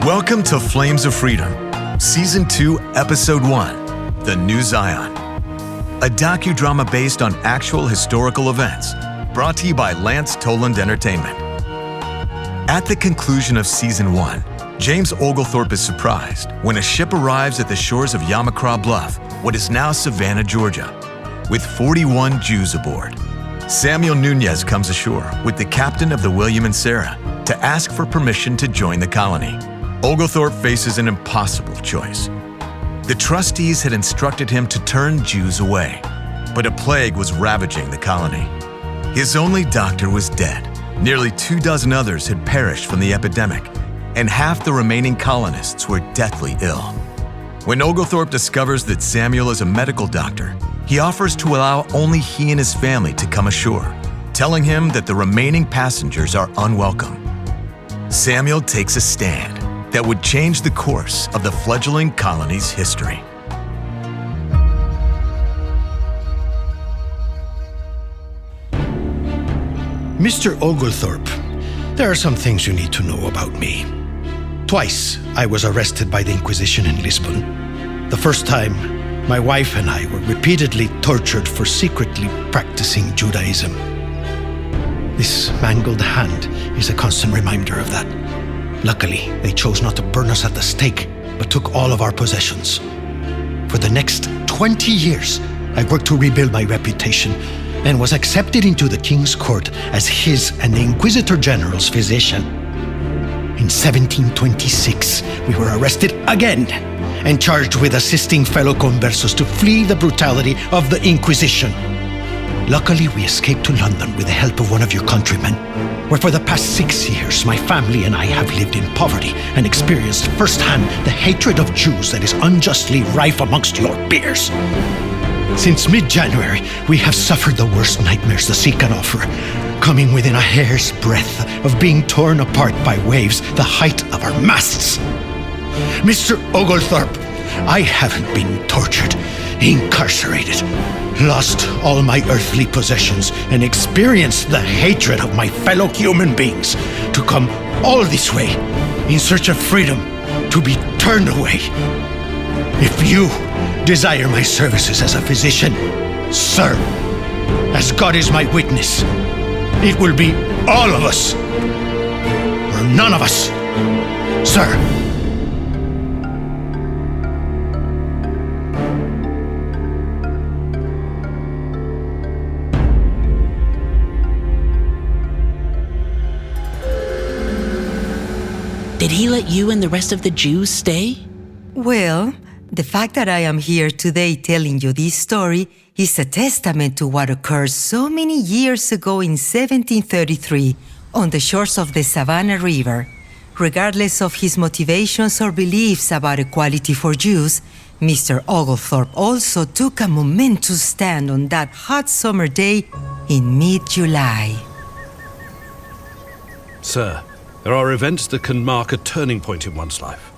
Welcome to Flames of Freedom, Season 2, Episode 1, The New Zion. A docudrama based on actual historical events, brought to you by Lance Toland Entertainment. At the conclusion of Season 1, James Oglethorpe is surprised when a ship arrives at the shores of Yamacraw Bluff, what is now Savannah, Georgia, with 41 Jews aboard. Samuel Nunes comes ashore with the captain of the William and Sarah to ask for permission to join the colony. Oglethorpe faces an impossible choice. The trustees had instructed him to turn Jews away, but a plague was ravaging the colony. His only doctor was dead. Nearly 24 others had perished from the epidemic, and half the remaining colonists were deathly ill. When Oglethorpe discovers that Samuel is a medical doctor, he offers to allow only he and his family to come ashore, telling him that the remaining passengers are unwelcome. Samuel takes a stand that would change the course of the fledgling colony's history. Mr. Oglethorpe, there are some things you need to know about me. Twice, I was arrested by the Inquisition in Lisbon. The first time, my wife and I were repeatedly tortured for secretly practicing Judaism. This mangled hand is a constant reminder of that. Luckily, they chose not to burn us at the stake, but took all of our possessions. For the next 20 years, I worked to rebuild my reputation and was accepted into the king's court as his and the Inquisitor General's physician. In 1726, we were arrested again and charged with assisting fellow conversos to flee the brutality of the Inquisition. Luckily, we escaped to London with the help of one of your countrymen, where for the past 6 years, my family and I have lived in poverty and experienced firsthand the hatred of Jews that is unjustly rife amongst your peers. Since mid-January, we have suffered the worst nightmares the sea can offer, coming within a hair's breadth of being torn apart by waves the height of our masts. Mr. Oglethorpe, I haven't been tortured, incarcerated, lost all my earthly possessions, and experienced the hatred of my fellow human beings to come all this way in search of freedom, to be turned away. If you desire my services as a physician, sir, as God is my witness, it will be all of us, or none of us, sir. Did he let you and the rest of the Jews stay? Well, the fact that I am here today telling you this story is a testament to what occurred so many years ago in 1733 on the shores of the Savannah River. Regardless of his motivations or beliefs about equality for Jews, Mr. Oglethorpe also took a momentous stand on that hot summer day in mid-July. Sir, there are events that can mark a turning point in one's life.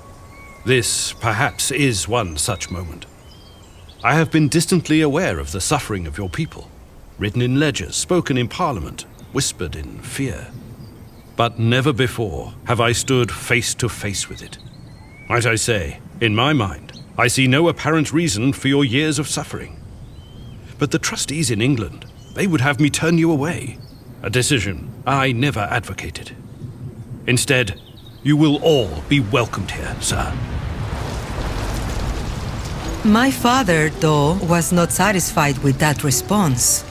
This, perhaps, is one such moment. I have been distantly aware of the suffering of your people, written in ledgers, spoken in Parliament, whispered in fear. But never before have I stood face to face with it. Might I say, in my mind, I see no apparent reason for your years of suffering. But the trustees in England, they would have me turn you away, a decision I never advocated. Instead, you will all be welcomed here, sir. My father, though, was not satisfied with that response.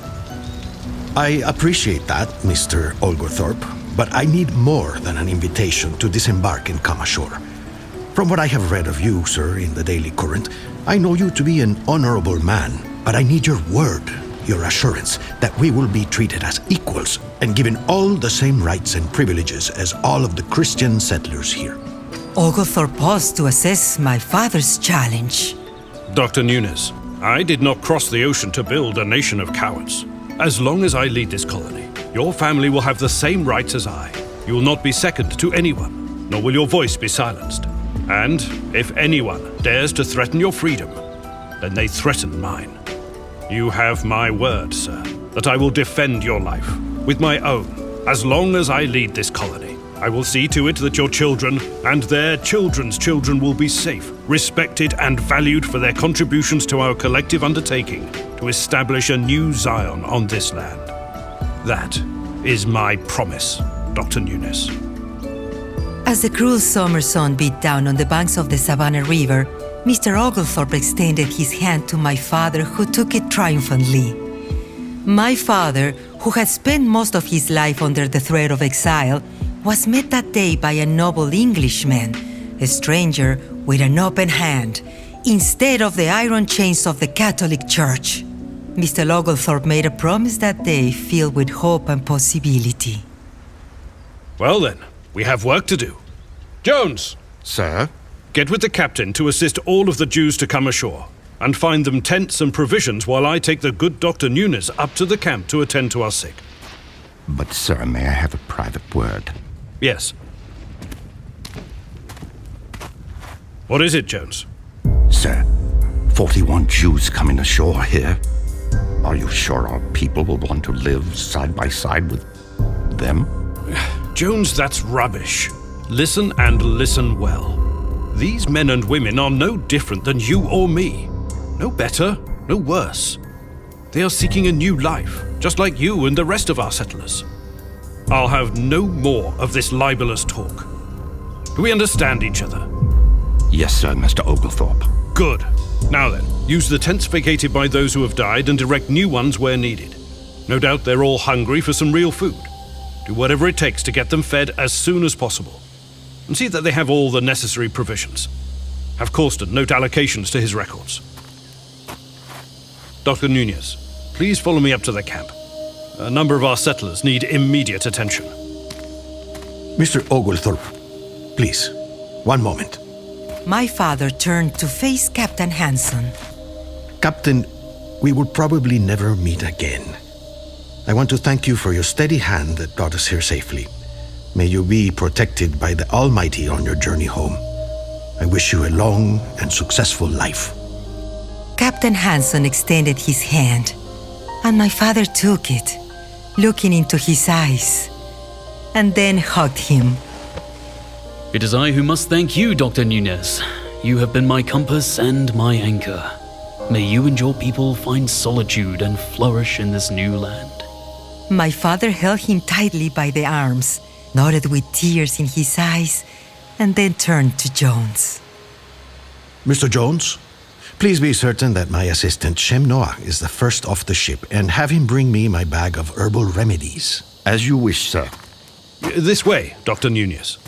I appreciate that, Mr. Oglethorpe, but I need more than an invitation to disembark and come ashore. From what I have read of you, sir, in the Daily Current, I know you to be an honorable man, but I need your word, your assurance that we will be treated as equals and given all the same rights and privileges as all of the Christian settlers here. Oglethorpe paused to assess my father's challenge. Dr. Nunes, I did not cross the ocean to build a nation of cowards. As long as I lead this colony, your family will have the same rights as I. You will not be second to anyone, nor will your voice be silenced. And if anyone dares to threaten your freedom, then they threaten mine. You have my word, sir, that I will defend your life with my own as long as I lead this colony. I will see to it that your children and their children's children will be safe, respected, and valued for their contributions to our collective undertaking to establish a new Zion on this land. That is my promise, Dr. Nunes. As the cruel summer sun beat down on the banks of the Savannah River, Mr. Oglethorpe extended his hand to my father, who took it triumphantly. My father, who had spent most of his life under the threat of exile, was met that day by a noble Englishman, a stranger with an open hand, instead of the iron chains of the Catholic Church. Mr. Oglethorpe made a promise that day filled with hope and possibility. Well then, we have work to do. Jones! Sir? Get with the captain to assist all of the Jews to come ashore, and find them tents and provisions while I take the good Dr. Nunes up to the camp to attend to our sick. But, sir, may I have a private word? Yes. What is it, Jones? Sir, 41 Jews coming ashore here. Are you sure our people will want to live side by side with them? Jones, that's rubbish. Listen and listen well. These men and women are no different than you or me. No better, no worse. They are seeking a new life, just like you and the rest of our settlers. I'll have no more of this libelous talk. Do we understand each other? Yes, sir, Mr. Oglethorpe. Good. Now then, use the tents vacated by those who have died and erect new ones where needed. No doubt they're all hungry for some real food. Do whatever it takes to get them fed as soon as possible. And see that they have all the necessary provisions. Have Corsten note allocations to his records. Dr. Nunes, please follow me up to the camp. A number of our settlers need immediate attention. Mr. Oglethorpe, please, one moment. My father turned to face Captain Hanson. Captain, we will probably never meet again. I want to thank you for your steady hand that brought us here safely. May you be protected by the Almighty on your journey home. I wish you a long and successful life. Captain Hanson extended his hand, and my father took it, looking into his eyes, and then hugged him. It is I who must thank you, Dr. Nunes. You have been my compass and my anchor. May you and your people find solitude and flourish in this new land. My father held him tightly by the arms, nodded with tears in his eyes, and then turned to Jones. Mr. Jones, please be certain that my assistant Shem Noah is the first off the ship, and have him bring me my bag of herbal remedies. As you wish, sir. This way, Dr. Nunes.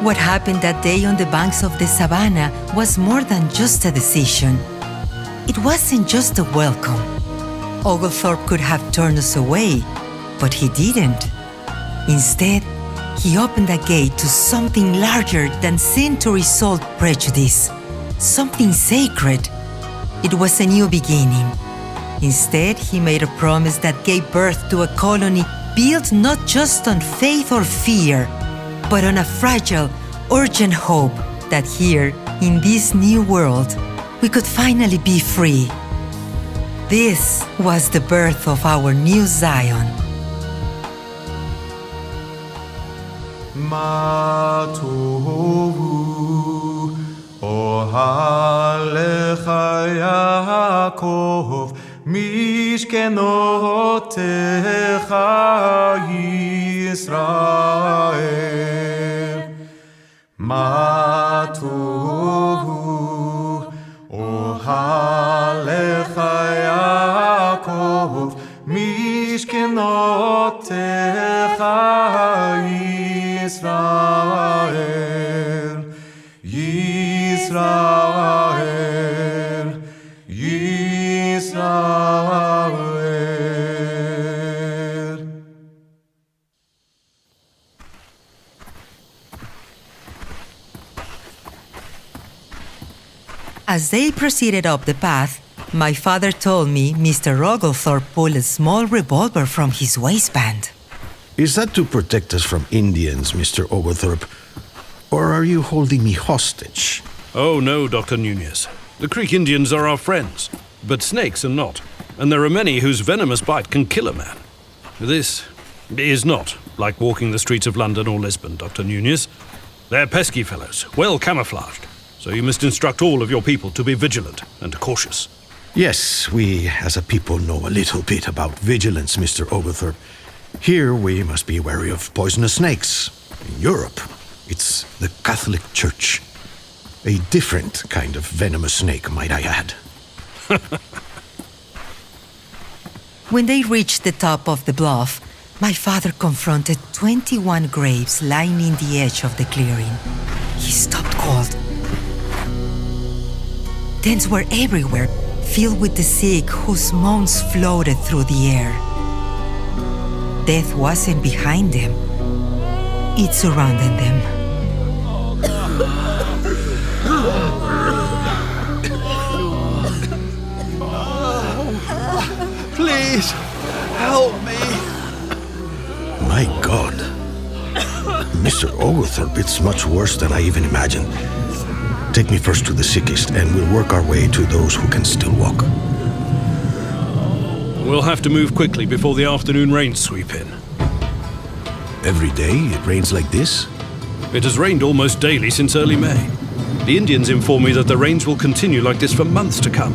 What happened that day on the banks of the Savannah was more than just a decision. It wasn't just a welcome. Oglethorpe could have turned us away, but he didn't. Instead, he opened a gate to something larger than centuries-old prejudice, something sacred. It was a new beginning. Instead, he made a promise that gave birth to a colony built not just on faith or fear, but on a fragile, urgent hope that here, in this new world, we could finally be free. This was the birth of our new Zion. Ma tohu ohalecha Yaakov mishkenotecha Yisrael. Ma tohu ohalecha Yaakov mishkenotecha Yisrael, Yisrael, Yisrael. As they proceeded up the path, my father told me Mr. Oglethorpe pulled a small revolver from his waistband. Is that to protect us from Indians, Mr. Oglethorpe? Or are you holding me hostage? Oh no, Dr. Nunes. The Creek Indians are our friends, but snakes are not, and there are many whose venomous bite can kill a man. This It is not like walking the streets of London or Lisbon, Dr. Nunes. They're pesky fellows, well camouflaged, so you must instruct all of your people to be vigilant and cautious. Yes, we as a people know a little bit about vigilance, Mr. Oglethorpe. Here we must be wary of poisonous snakes. In Europe, it's the Catholic Church. A different kind of venomous snake, might I add. When they reached the top of the bluff, my father confronted 21 graves lining the edge of the clearing. He stopped cold. Tents were everywhere, filled with the sick whose moans floated through the air. Death wasn't behind them. It surrounded them. Please, help me. My God. Mr. Oglethorpe, it's much worse than I even imagined. Take me first to the sickest, and we'll work our way to those who can still walk. We'll have to move quickly before the afternoon rains sweep in. Every day it rains like this? It has rained almost daily since early May. The Indians inform me that the rains will continue like this for months to come.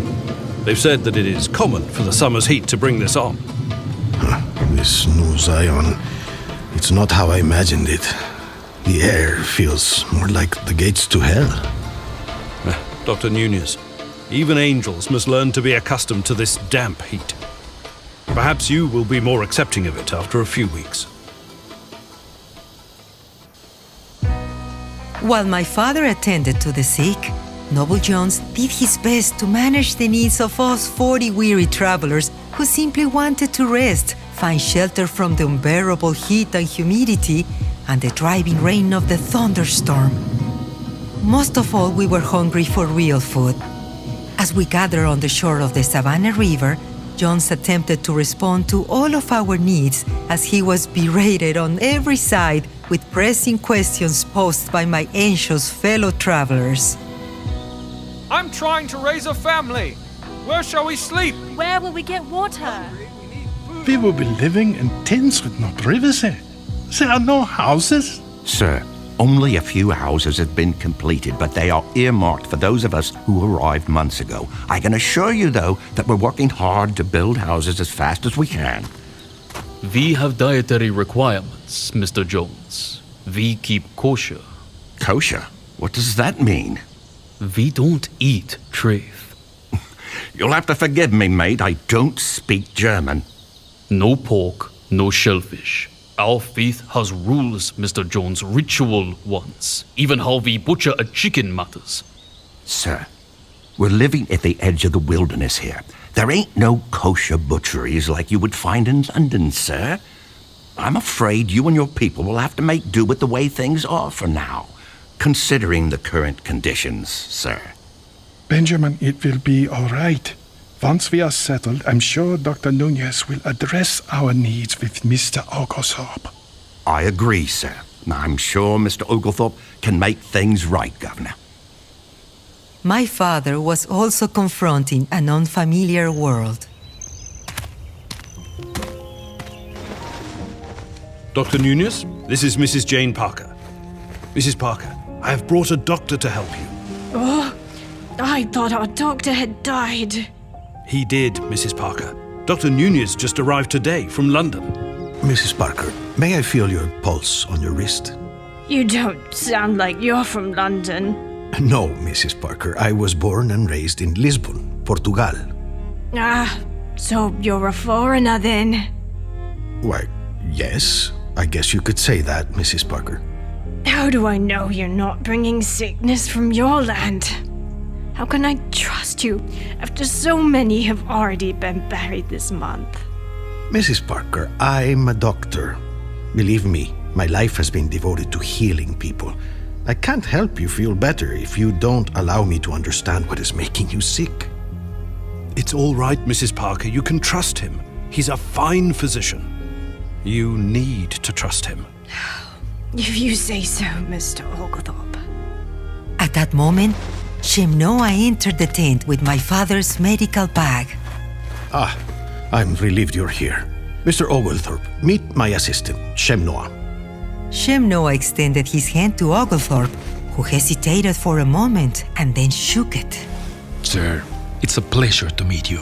They've said that it is common for the summer's heat to bring this on. This new Zion, it's not how I imagined it. The air feels more like the gates to hell. Dr. Nunes, even angels must learn to be accustomed to this damp heat. Perhaps you will be more accepting of it after a few weeks. While my father attended to the sick, Noble Jones did his best to manage the needs of us 40 weary travelers who simply wanted to rest, find shelter from the unbearable heat and humidity, and the driving rain of the thunderstorm. Most of all, we were hungry for real food. As we gathered on the shore of the Savannah River, Jones attempted to respond to all of our needs as he was berated on every side with pressing questions posed by my anxious fellow travelers. I'm trying to raise a family. Where shall we sleep? Where will we get water? We will be living in tents with no privacy. There are no houses. Sir, only a few houses have been completed, but they are earmarked for those of us who arrived months ago. I can assure you, though, that we're working hard to build houses as fast as we can. We have dietary requirements, Mr. Jones. We keep kosher. Kosher? What does that mean? We don't eat treif. You'll have to forgive me, mate. I don't speak German. No pork, no shellfish. Our faith has rules, Mr. Jones, ritual ones. Even how we butcher a chicken matters. Sir, we're living at the edge of the wilderness here. There ain't no kosher butcheries like you would find in London, sir. I'm afraid you and your people will have to make do with the way things are for now, considering the current conditions, sir. Benjamin, it will be all right. Once we are settled, I'm sure Dr. Nunes will address our needs with Mr. Oglethorpe. I agree, sir. I'm sure Mr. Oglethorpe can make things right, Governor. My father was also confronting an unfamiliar world. Dr. Nunes, this is Mrs. Jane Parker. Mrs. Parker, I have brought a doctor to help you. Oh, I thought our doctor had died. He did, Mrs. Parker. Dr. Nunes just arrived today from London. Mrs. Parker, may I feel your pulse on your wrist? You don't sound like you're from London. No, Mrs. Parker. I was born and raised in Lisbon, Portugal. Ah, so you're a foreigner then? Why, yes. I guess you could say that, Mrs. Parker. How do I know you're not bringing sickness from your land? How can I trust you after so many have already been buried this month? Mrs. Parker, I'm a doctor. Believe me, my life has been devoted to healing people. I can't help you feel better if you don't allow me to understand what is making you sick. It's all right, Mrs. Parker. You can trust him. He's a fine physician. You need to trust him. If you say so, Mr. Oglethorpe. At that moment, Shemnoa entered the tent with my father's medical bag. I'm relieved you're here. Mr. Oglethorpe, meet my assistant, Shem Noah. Shem Noah extended his hand to Oglethorpe, who hesitated for a moment and then shook it. Sir, it's a pleasure to meet you.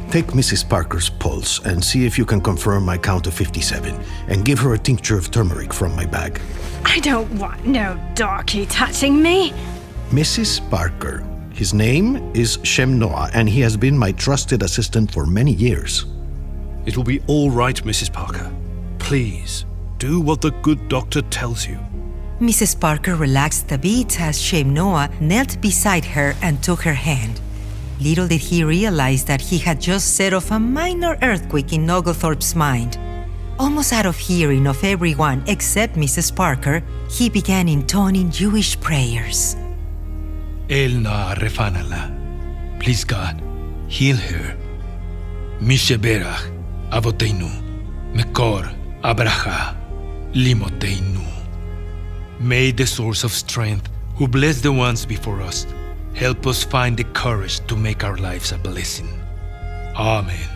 Take Mrs. Parker's pulse and see if you can confirm my count of 57, and give her a tincture of turmeric from my bag. I don't want no darky touching me. Mrs. Parker. His name is Shem Noah, and he has been my trusted assistant for many years. It will be all right, Mrs. Parker. Please, do what the good doctor tells you. Mrs. Parker relaxed a bit as Shem Noah knelt beside her and took her hand. Little did he realize that he had just set off a minor earthquake in Oglethorpe's mind. Almost out of hearing of everyone except Mrs. Parker, he began intoning Jewish prayers. El na refanala. Please God, heal her. Misheberach, Avoteinu, Mekor, Abraha, Limoteinu. May the source of strength, who bless the ones before us, help us find the courage to make our lives a blessing. Amen.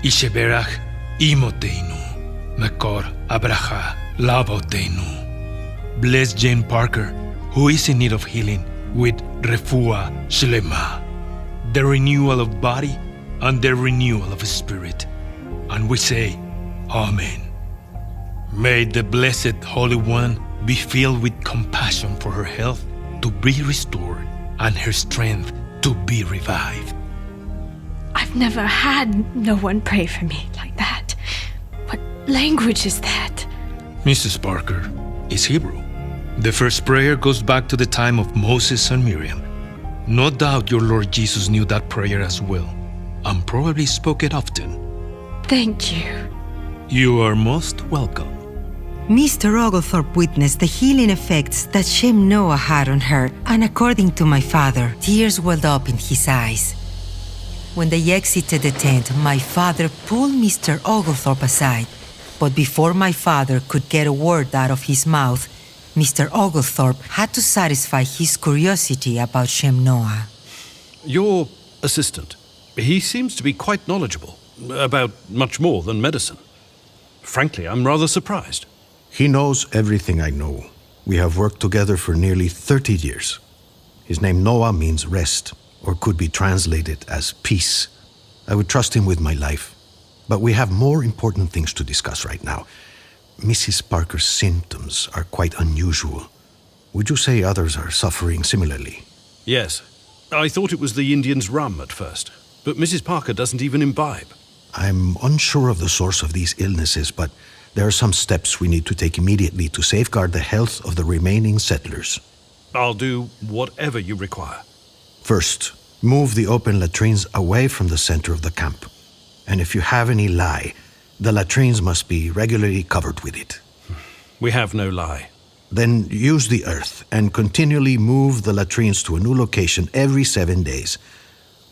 Isheberach, Imoteinu, Mekor, Abraha, Lavoteinu. Bless Jane Parker, who is in need of healing, with Refuah Shlema, the renewal of body and the renewal of spirit. And we say, Amen. May the Blessed Holy One be filled with compassion for her health to be restored and her strength to be revived. I've never had no one pray for me like that. What language is that? Mrs. Parker is Hebrew. The first prayer goes back to the time of Moses and Miriam. No doubt your Lord Jesus knew that prayer as well, and probably spoke it often. Thank you. You are most welcome. Mr. Oglethorpe witnessed the healing effects that Shem Noah had on her, and according to my father, tears welled up in his eyes. When they exited the tent, my father pulled Mr. Oglethorpe aside, but before my father could get a word out of his mouth, Mr. Oglethorpe had to satisfy his curiosity about Shem Noah. Your assistant, he seems to be quite knowledgeable about much more than medicine. Frankly, I'm rather surprised. He knows everything I know. We have worked together for nearly 30 years. His name Noah means rest, or could be translated as peace. I would trust him with my life. But we have more important things to discuss right now. Mrs. Parker's symptoms are quite unusual. Would you say others are suffering similarly? Yes. I thought it was the Indians' rum at first, but Mrs. Parker doesn't even imbibe. I'm unsure of the source of these illnesses, but there are some steps we need to take immediately to safeguard the health of the remaining settlers. I'll do whatever you require. First, move the open latrines away from the center of the camp. And if you have any lye, the latrines must be regularly covered with it. We have no lye. Then use the earth and continually move the latrines to a new location every 7 days.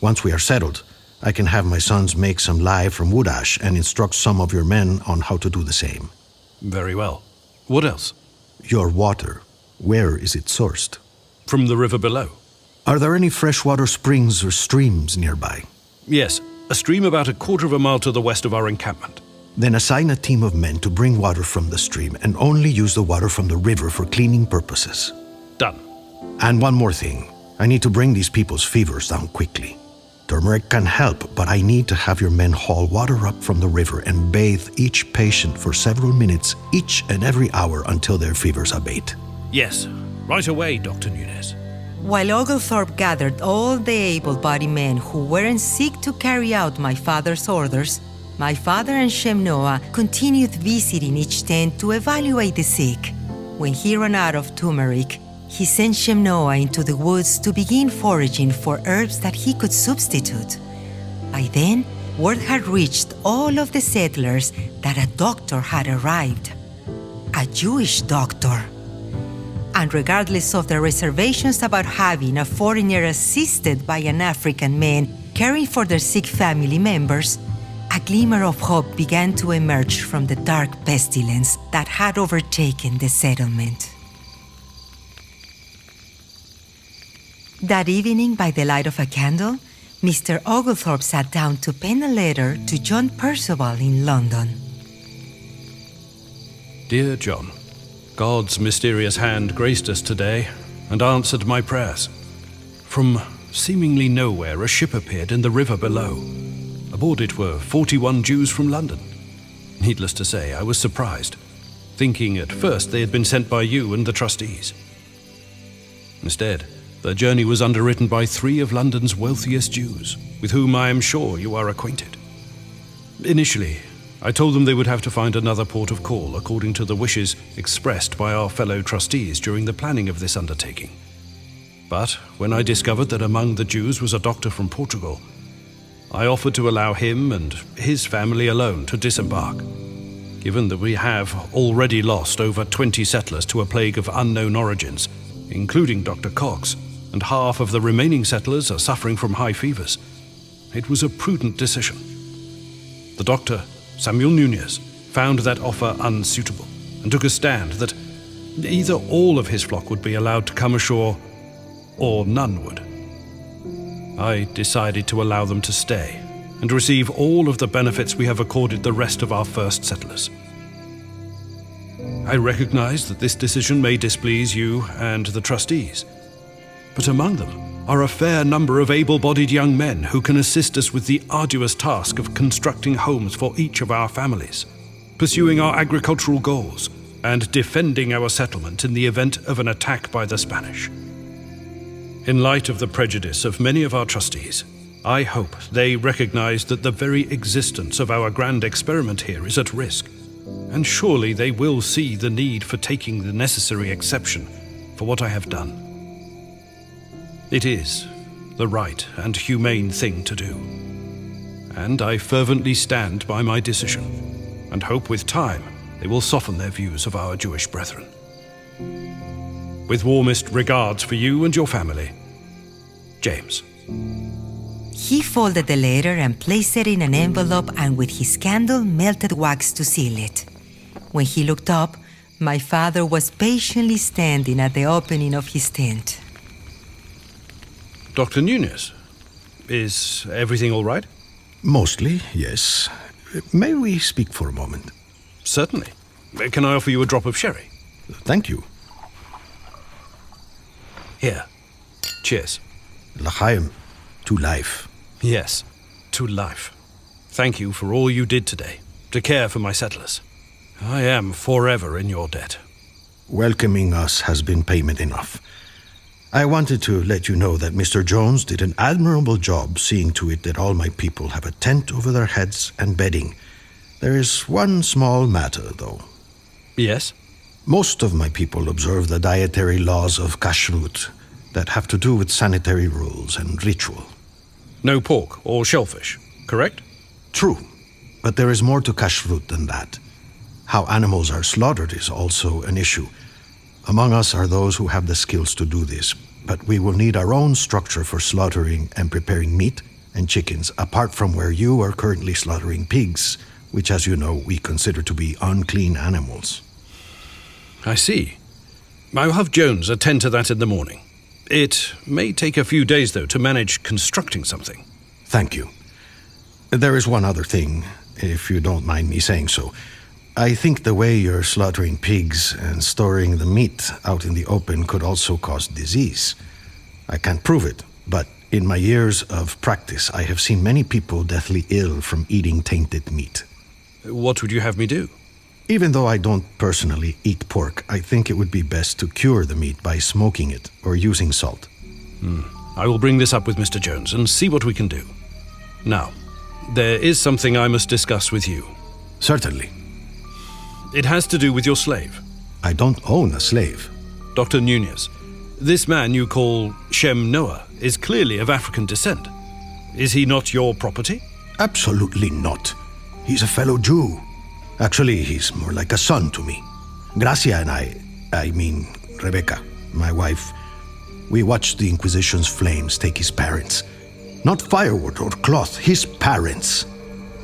Once we are settled, I can have my sons make some lye from wood ash and instruct some of your men on how to do the same. Very well. What else? Your water. Where is it sourced? From the river below. Are there any freshwater springs or streams nearby? Yes, a stream about 1/4 of a mile to the west of our encampment. Then assign a team of men to bring water from the stream and only use the water from the river for cleaning purposes. Done. And one more thing. I need to bring these people's fevers down quickly. Turmeric can help, but I need to have your men haul water up from the river and bathe each patient for several minutes each and every hour until their fevers abate. Yes, right away, Dr. Nunes. While Oglethorpe gathered all the able-bodied men who weren't sick to carry out my father's orders, my father and Shem Noah continued visiting each tent to evaluate the sick. When he ran out of turmeric, he sent Shem Noah into the woods to begin foraging for herbs that he could substitute. By then, word had reached all of the settlers that a doctor had arrived. A Jewish doctor. And regardless of their reservations about having a foreigner assisted by an African man caring for their sick family members, a glimmer of hope began to emerge from the dark pestilence that had overtaken the settlement. That evening, by the light of a candle, Mr. Oglethorpe sat down to pen a letter to John Percival in London. Dear John, God's mysterious hand graced us today and answered my prayers. From seemingly nowhere, a ship appeared in the river below. Aboard it were 41 Jews from London. Needless to say, I was surprised, thinking at first they had been sent by you and the trustees. Instead, the journey was underwritten by 3 of London's wealthiest Jews, with whom I am sure you are acquainted. Initially, I told them they would have to find another port of call according to the wishes expressed by our fellow trustees during the planning of this undertaking. But when I discovered that among the Jews was a doctor from Portugal, I offered to allow him and his family alone to disembark, given that we have already lost over 20 settlers to a plague of unknown origins, including Dr. Cox, and half of the remaining settlers are suffering from high fevers. It was a prudent decision. The doctor, Samuel Nunes, found that offer unsuitable and took a stand that either all of his flock would be allowed to come ashore or none would. I decided to allow them to stay and receive all of the benefits we have accorded the rest of our first settlers. I recognize that this decision may displease you and the trustees, but among them are a fair number of able-bodied young men who can assist us with the arduous task of constructing homes for each of our families, pursuing our agricultural goals, and defending our settlement in the event of an attack by the Spanish. In light of the prejudice of many of our trustees, I hope they recognize that the very existence of our grand experiment here is at risk, and surely they will see the need for taking the necessary exception for what I have done. It is the right and humane thing to do, and I fervently stand by my decision, and hope with time they will soften their views of our Jewish brethren. With warmest regards for you and your family, James. He folded the letter and placed it in an envelope and with his candle melted wax to seal it. When he looked up, my father was patiently standing at the opening of his tent. Dr. Nunes, is everything all right? Mostly, yes. May we speak for a moment? Certainly. Can I offer you a drop of sherry? Thank you. Here. Cheers. L'chaim, to life. Yes, to life. Thank you for all you did today, to care for my settlers. I am forever in your debt. Welcoming us has been payment enough. I wanted to let you know that Mr. Jones did an admirable job seeing to it that all my people have a tent over their heads and bedding. There is one small matter, though. Yes? Most of my people observe the dietary laws of kashrut that have to do with sanitary rules and ritual. No pork or shellfish, correct? True, but there is more to kashrut than that. How animals are slaughtered is also an issue. Among us are those who have the skills to do this, but we will need our own structure for slaughtering and preparing meat and chickens, apart from where you are currently slaughtering pigs, which, as you know, we consider to be unclean animals. I see. I'll have Jones attend to that in the morning. It may take a few days, though, to manage constructing something. Thank you. There is one other thing, if you don't mind me saying so. I think the way you're slaughtering pigs and storing the meat out in the open could also cause disease. I can't prove it, but in my years of practice, I have seen many people deathly ill from eating tainted meat. What would you have me do? Even though I don't personally eat pork, I think it would be best to cure the meat by smoking it or using salt. I will bring this up with Mr. Jones and see what we can do. Now, there is something I must discuss with you. Certainly. It has to do with your slave. I don't own a slave. Dr. Nunes, this man you call Shem Noah is clearly of African descent. Is he not your property? Absolutely not. He's a fellow Jew. Actually, he's more like a son to me. Gracia and I mean Rebecca, my wife, we watched the Inquisition's flames take his parents. Not firewood or cloth, his parents.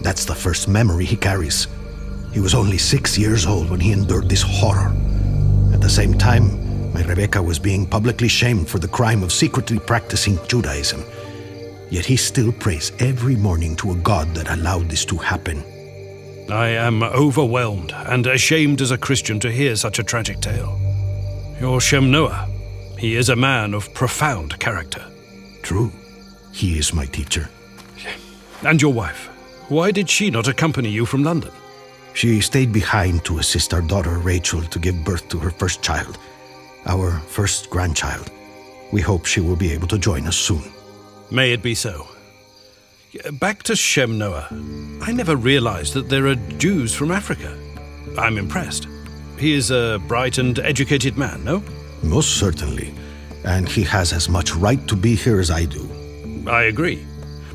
That's the first memory he carries. He was only 6 years old when he endured this horror. At the same time, my Rebecca was being publicly shamed for the crime of secretly practicing Judaism. Yet he still prays every morning to a God that allowed this to happen. I am overwhelmed and ashamed as a Christian to hear such a tragic tale. Your Shem Noah, he is a man of profound character. True. He is my teacher. And your wife, why did she not accompany you from London? She stayed behind to assist our daughter Rachel to give birth to her first child, our first grandchild. We hope she will be able to join us soon. May it be so. Back to Shem Noah. I never realized that there are Jews from Africa. I'm impressed. He is a bright and educated man, no? Most certainly. And he has as much right to be here as I do. I agree.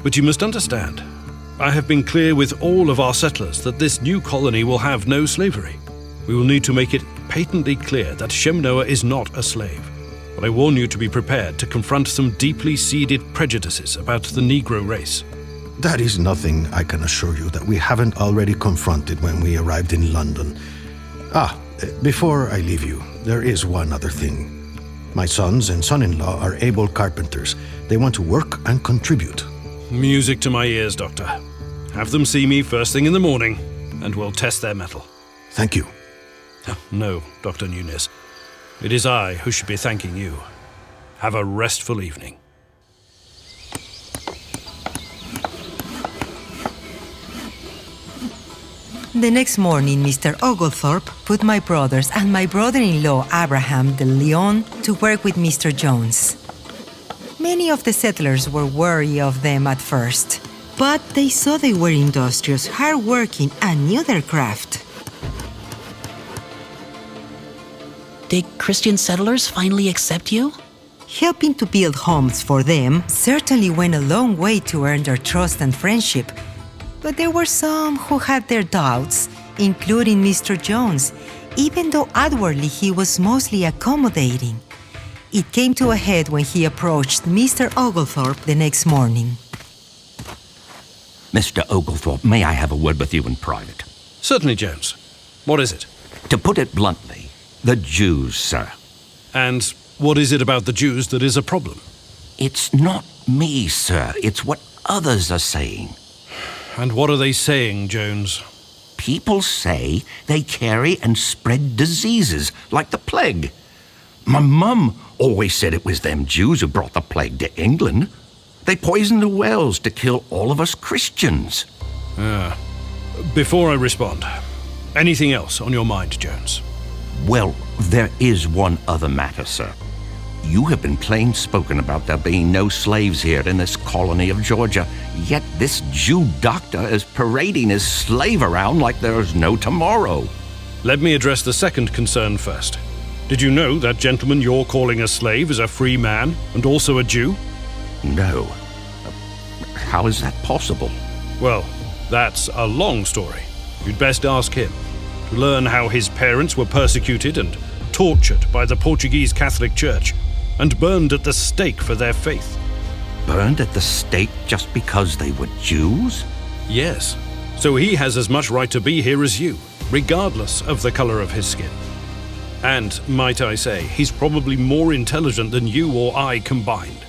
But you must understand, I have been clear with all of our settlers that this new colony will have no slavery. We will need to make it patently clear that Shem Noah is not a slave. But I warn you to be prepared to confront some deeply seated prejudices about the Negro race. That is nothing, I can assure you, that we haven't already confronted when we arrived in London. Before I leave you, there is one other thing. My sons and son-in-law are able carpenters. They want to work and contribute. Music to my ears, Doctor. Have them see me first thing in the morning, and we'll test their mettle. Thank you. No, Dr. Nunes. It is I who should be thanking you. Have a restful evening. The next morning, Mr. Oglethorpe put my brothers and my brother-in-law Abraham de Leon to work with Mr. Jones. Many of the settlers were wary of them at first, but they saw they were industrious, hard-working, and knew their craft. Did Christian settlers finally accept you? Helping to build homes for them certainly went a long way to earn their trust and friendship. But there were some who had their doubts, including Mr. Jones, even though outwardly he was mostly accommodating. It came to a head when he approached Mr. Oglethorpe the next morning. Mr. Oglethorpe, may I have a word with you in private? Certainly, James. What is it? To put it bluntly, the Jews, sir. And what is it about the Jews that is a problem? It's not me, sir. It's what others are saying. And what are they saying, Jones? People say they carry and spread diseases, like the plague. My mum always said it was them Jews who brought the plague to England. They poisoned the wells to kill all of us Christians. Before I respond, anything else on your mind, Jones? Well, there is one other matter, sir. You have been plain spoken about there being no slaves here in this colony of Georgia, yet this Jew doctor is parading his slave around like there's no tomorrow. Let me address the second concern first. Did you know that gentleman you're calling a slave is a free man and also a Jew? No. How is that possible? Well, that's a long story. You'd best ask him to learn how his parents were persecuted and tortured by the Portuguese Catholic Church and burned at the stake for their faith. Burned at the stake just because they were Jews? Yes. So he has as much right to be here as you, regardless of the color of his skin. And, might I say, he's probably more intelligent than you or I combined.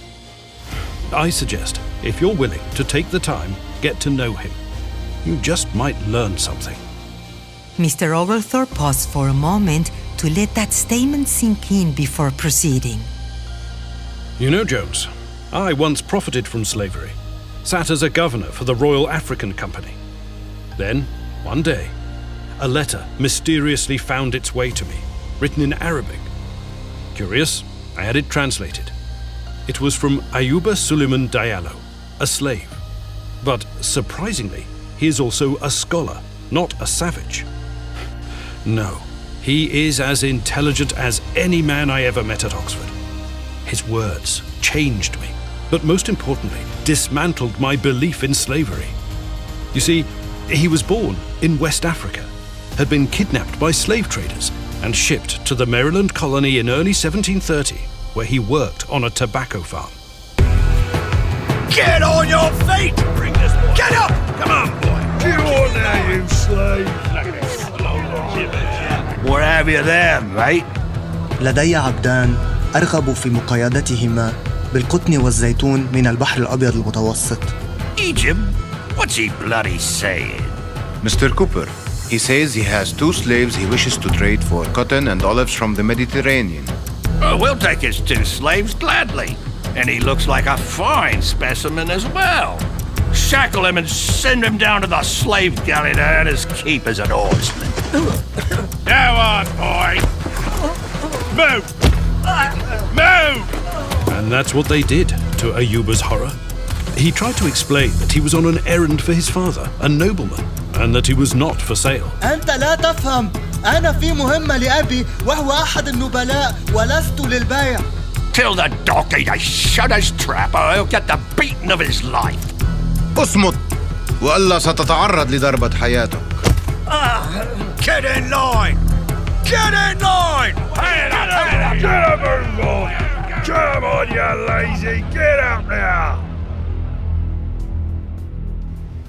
I suggest, if you're willing to take the time, get to know him. You just might learn something. Mr. Oglethorpe paused for a moment to let that statement sink in before proceeding. You know, Jones, I once profited from slavery, sat as a governor for the Royal African Company. Then, one day, a letter mysteriously found its way to me, written in Arabic. Curious, I had it translated. It was from Ayuba Suleiman Diallo, a slave. But surprisingly, he is also a scholar, not a savage. No, he is as intelligent as any man I ever met at Oxford. His words changed me, but most importantly, dismantled my belief in slavery. You see, he was born in West Africa, had been kidnapped by slave traders, and shipped to the Maryland colony in early 1730, where he worked on a tobacco farm. Get on your feet! Bring this boy. Get up! Come on, boy. Get on there, you slave! What have you there, mate? لدي عبدان أرغب في مقايضتهما بالقطن والزيتون من البحر الأبيض المتوسط. Egypt? What's he bloody saying? Mr. Cooper, he says he has 2 slaves he wishes to trade for cotton and olives from the Mediterranean. Oh, we'll take his 2 slaves gladly. And he looks like a fine specimen as well. Shackle him and send him down to the slave galley to earn his keep as an oarsman. Go on, boy! Move! Move! And that's what they did, to Ayuba's horror. He tried to explain that he was on an errand for his father, a nobleman, and that he was not for sale. أنت لا تفهم. أنا في مهمة لأبي وهو أحد النبلاء ولست للبيع. Tell the donkey to shut his trap or he'll get the beating of his life. اصمت وإلا ستتعرض لضربة حياتك. Get in line! Get in line! Get up on, you lazy! Get up now!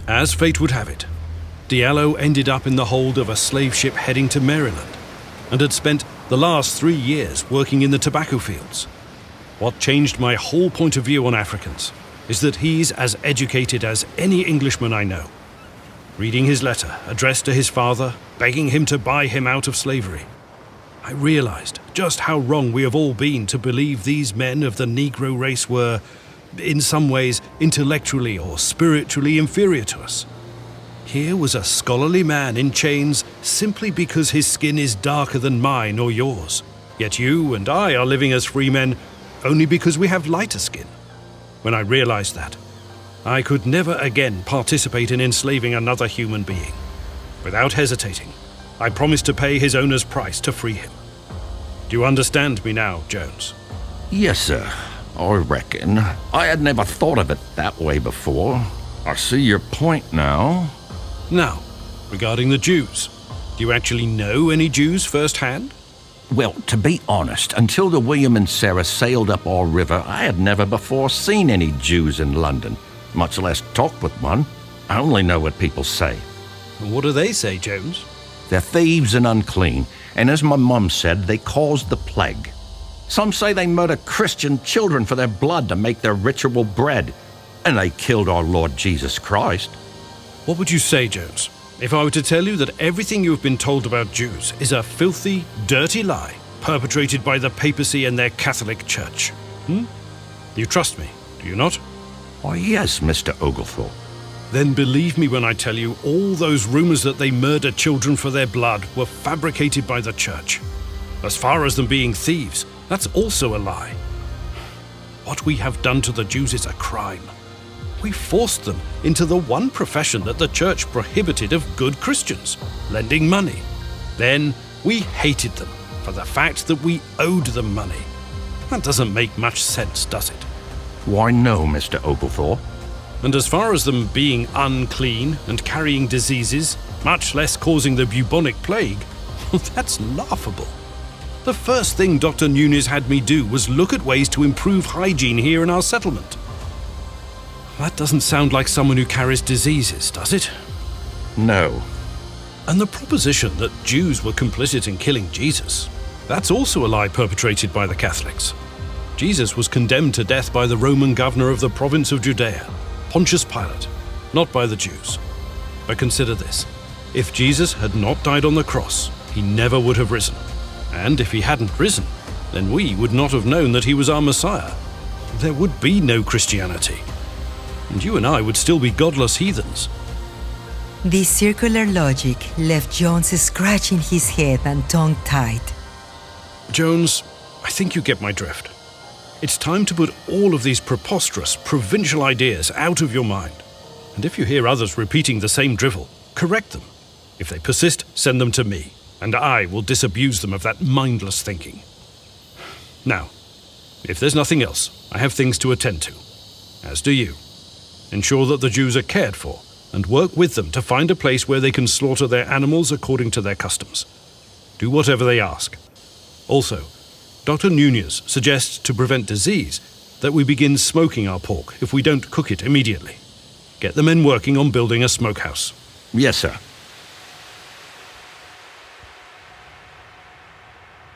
As fate would have it, Diallo ended up in the hold of a slave ship heading to Maryland, and had spent the last 3 years working in the tobacco fields. What changed my whole point of view on Africans is that he's as educated as any Englishman I know. Reading his letter addressed to his father, begging him to buy him out of slavery, I realized just how wrong we have all been to believe these men of the Negro race were, in some ways, intellectually or spiritually inferior to us. Here was a scholarly man in chains simply because his skin is darker than mine or yours. Yet you and I are living as free men only because we have lighter skin. When I realized that, I could never again participate in enslaving another human being. Without hesitating, I promised to pay his owner's price to free him. Do you understand me now, Jones? Yes, sir. I reckon. I had never thought of it that way before. I see your point now. Now, regarding the Jews, do you actually know any Jews firsthand? Well, to be honest, until the William and Sarah sailed up our river, I had never before seen any Jews in London, much less talked with one. I only know what people say. And what do they say, Jones? They're thieves and unclean, and as my mum said, they caused the plague. Some say they murder Christian children for their blood to make their ritual bread, and they killed our Lord Jesus Christ. What would you say, Jones, if I were to tell you that everything you have been told about Jews is a filthy, dirty lie perpetrated by the papacy and their Catholic Church? You trust me, do you not? Why, yes, Mr. Oglethorpe. Then believe me when I tell you all those rumors that they murder children for their blood were fabricated by the Church. As far as them being thieves, that's also a lie. What we have done to the Jews is a crime. We forced them into the one profession that the Church prohibited of good Christians, lending money. Then we hated them for the fact that we owed them money. That doesn't make much sense, does it? Why, no, Mr. Oglethorpe. And as far as them being unclean and carrying diseases, much less causing the bubonic plague, that's laughable. The first thing Dr. Nunes had me do was look at ways to improve hygiene here in our settlement. That doesn't sound like someone who carries diseases, does it? No. And the proposition that Jews were complicit in killing Jesus, that's also a lie perpetrated by the Catholics. Jesus was condemned to death by the Roman governor of the province of Judea, Pontius Pilate, not by the Jews. But consider this. If Jesus had not died on the cross, he never would have risen. And if he hadn't risen, then we would not have known that he was our Messiah. There would be no Christianity. And you and I would still be godless heathens. This circular logic left Jones scratching his head and tongue-tied. Jones, I think you get my drift. It's time to put all of these preposterous provincial ideas out of your mind. And if you hear others repeating the same drivel, correct them. If they persist, send them to me, and I will disabuse them of that mindless thinking. Now, if there's nothing else, I have things to attend to. As do you. Ensure that the Jews are cared for, and work with them to find a place where they can slaughter their animals according to their customs. Do whatever they ask. Also, Dr. Nunes suggests to prevent disease that we begin smoking our pork if we don't cook it immediately. Get the men working on building a smokehouse. Yes, sir.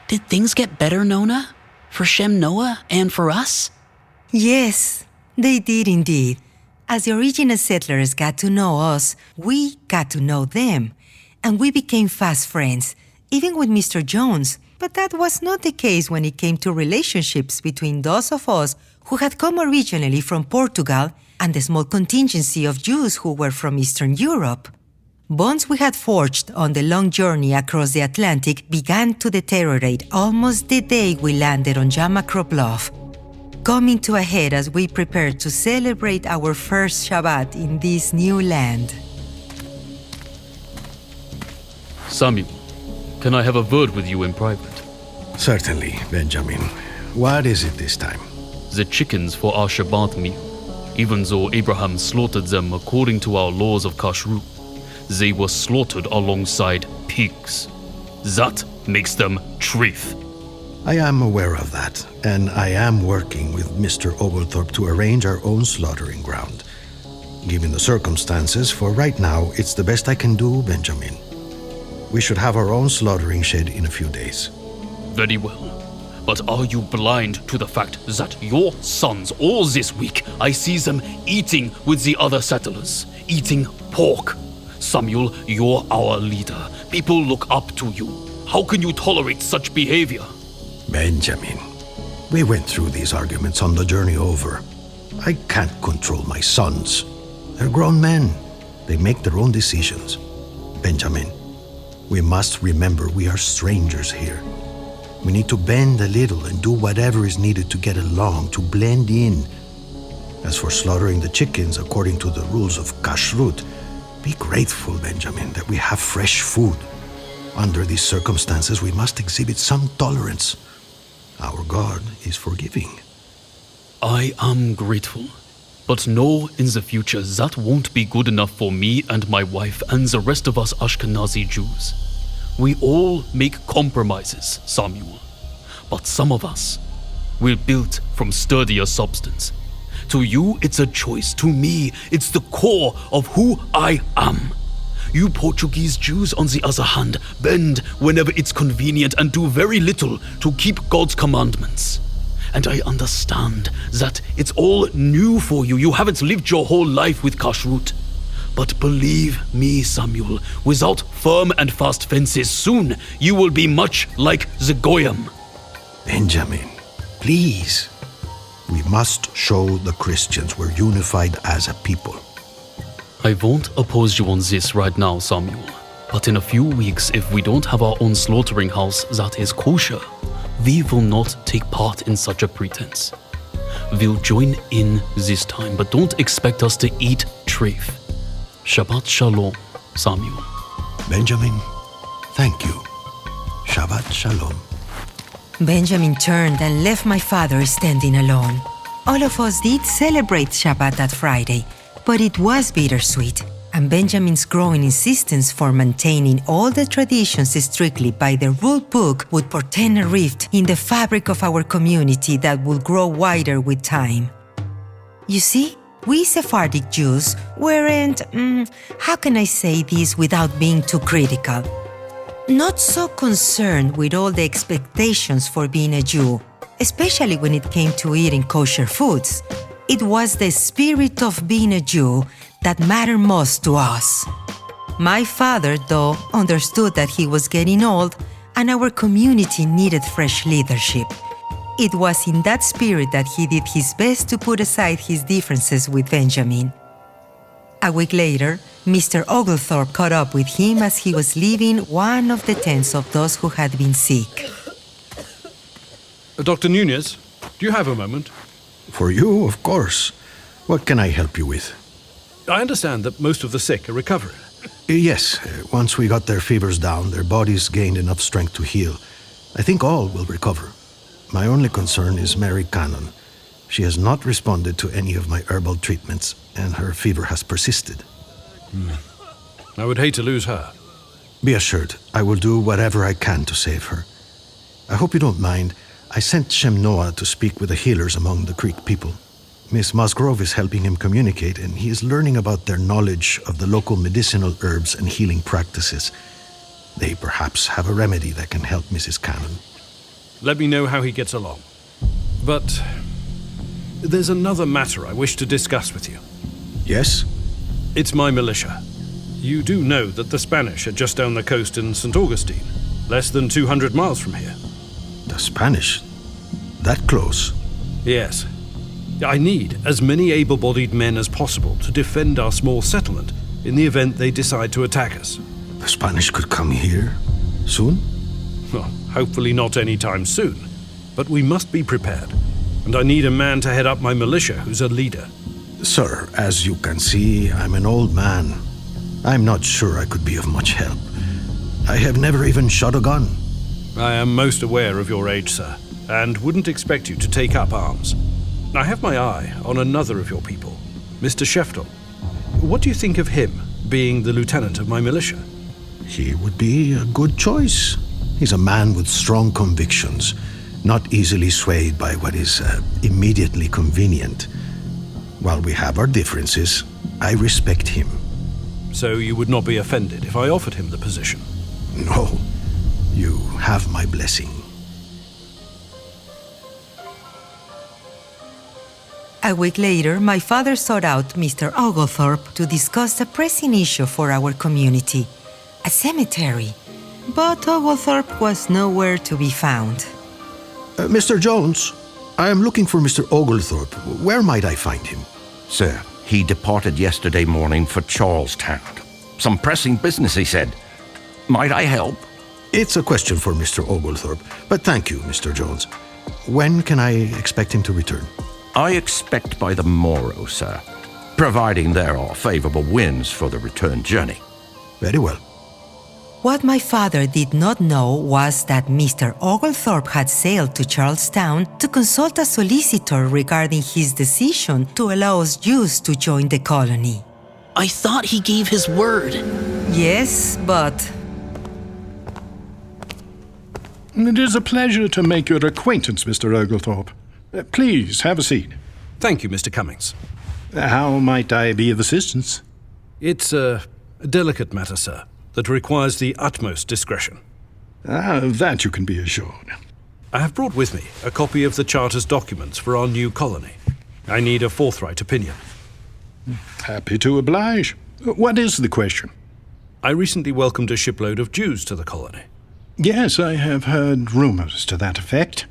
Did things get better, Nona? For Shem Noah and for us? Yes, they did indeed. As the original settlers got to know us, we got to know them. And we became fast friends, even with Mr. Jones. But that was not the case when it came to relationships between those of us who had come originally from Portugal and the small contingency of Jews who were from Eastern Europe. Bonds we had forged on the long journey across the Atlantic began to deteriorate almost the day we landed on Jamacro Bluff, coming to a head as we prepared to celebrate our first Shabbat in this new land. Samuel, can I have a word with you in private? Certainly, Benjamin. What is it this time? The chickens for our Shabbat meal. Even though Abraham slaughtered them according to our laws of kashrut, they were slaughtered alongside pigs. That makes them treif. I am aware of that, and I am working with Mr. Oglethorpe to arrange our own slaughtering ground. Given the circumstances, for right now, it's the best I can do, Benjamin. We should have our own slaughtering shed in a few days. Very well. But are you blind to the fact that your sons, all this week, I see them eating with the other settlers, eating pork? Samuel, you're our leader. People look up to you. How can you tolerate such behavior? Benjamin, we went through these arguments on the journey over. I can't control my sons. They're grown men. They make their own decisions. Benjamin, we must remember we are strangers here. We need to bend a little and do whatever is needed to get along, to blend in. As for slaughtering the chickens according to the rules of kashrut, be grateful, Benjamin, that we have fresh food. Under these circumstances, we must exhibit some tolerance. Our God is forgiving. I am grateful. But know in the future that won't be good enough for me and my wife and the rest of us Ashkenazi Jews. We all make compromises, Samuel. But some of us, we're built from sturdier substance. To you, it's a choice. To me, it's the core of who I am. You Portuguese Jews, on the other hand, bend whenever it's convenient and do very little to keep God's commandments. And I understand that it's all new for you. You haven't lived your whole life with kashrut. But believe me, Samuel, without firm and fast fences, soon you will be much like the Goyim. Benjamin, please. We must show the Christians we're unified as a people. I won't oppose you on this right now, Samuel. But in a few weeks, if we don't have our own slaughtering house that is kosher, we will not take part in such a pretense. We'll join in this time, but don't expect us to eat treif. Shabbat Shalom, Samuel. Benjamin, thank you. Shabbat Shalom. Benjamin turned and left my father standing alone. All of us did celebrate Shabbat that Friday, but it was bittersweet. And Benjamin's growing insistence for maintaining all the traditions strictly by the rule book would portend a rift in the fabric of our community that would grow wider with time. You see, we Sephardic Jews weren't, how can I say this without being too critical? Not so concerned with all the expectations for being a Jew, especially when it came to eating kosher foods. It was the spirit of being a Jew that mattered most to us. My father, though, understood that he was getting old and our community needed fresh leadership. It was in that spirit that he did his best to put aside his differences with Benjamin. A week later, Mr. Oglethorpe caught up with him as he was leaving one of the tents of those who had been sick. Dr. Nunes, do you have a moment? For you, of course. What can I help you with? I understand that most of the sick are recovering. Yes, once we got their fevers down, their bodies gained enough strength to heal. I think all will recover. My only concern is Mary Cannon. She has not responded to any of my herbal treatments, and her fever has persisted. I would hate to lose her. Be assured, I will do whatever I can to save her. I hope you don't mind. I sent Shem Noah to speak with the healers among the Creek people. Miss Musgrove is helping him communicate, and he is learning about their knowledge of the local medicinal herbs and healing practices. They perhaps have a remedy that can help Mrs. Cannon. Let me know how he gets along. But There's another matter I wish to discuss with you. Yes? It's my militia. You do know that the Spanish are just down the coast in St. Augustine, less than 200 miles from here. The Spanish? That close? Yes. I need as many able-bodied men as possible to defend our small settlement in the event they decide to attack us. The Spanish could come here? Soon? Well, hopefully not anytime soon. But we must be prepared. And I need a man to head up my militia who's a leader. Sir, as you can see, I'm an old man. I'm not sure I could be of much help. I have never even shot a gun. I am most aware of your age, sir, and wouldn't expect you to take up arms. I have my eye on another of your people, Mr. Sheftel. What do you think of him being the lieutenant of my militia? He would be a good choice. He's a man with strong convictions, not easily swayed by what is immediately convenient. While we have our differences, I respect him. So you would not be offended if I offered him the position? No. You have my blessing. A week later, my father sought out Mr. Oglethorpe to discuss a pressing issue for our community, a cemetery. But Oglethorpe was nowhere to be found. Mr. Jones, I am looking for Mr. Oglethorpe. Where might I find him? Sir, he departed yesterday morning for Charlestown. Some pressing business, he said. Might I help? It's a question for Mr. Oglethorpe, but thank you, Mr. Jones. When can I expect him to return? I expect by the morrow, sir, providing there are favorable winds for the return journey. Very well. What my father did not know was that Mr. Oglethorpe had sailed to Charlestown to consult a solicitor regarding his decision to allow us Jews to join the colony. I thought he gave his word. Yes, but... It is a pleasure to make your acquaintance, Mr. Oglethorpe. Please, have a seat. Thank you, Mr. Cummings. How might I be of assistance? It's a delicate matter, sir, that requires the utmost discretion. That you can be assured. I have brought with me a copy of the Charter's documents for our new colony. I need a forthright opinion. Happy to oblige. What is the question? I recently welcomed a shipload of Jews to the colony. Yes, I have heard rumors to that effect.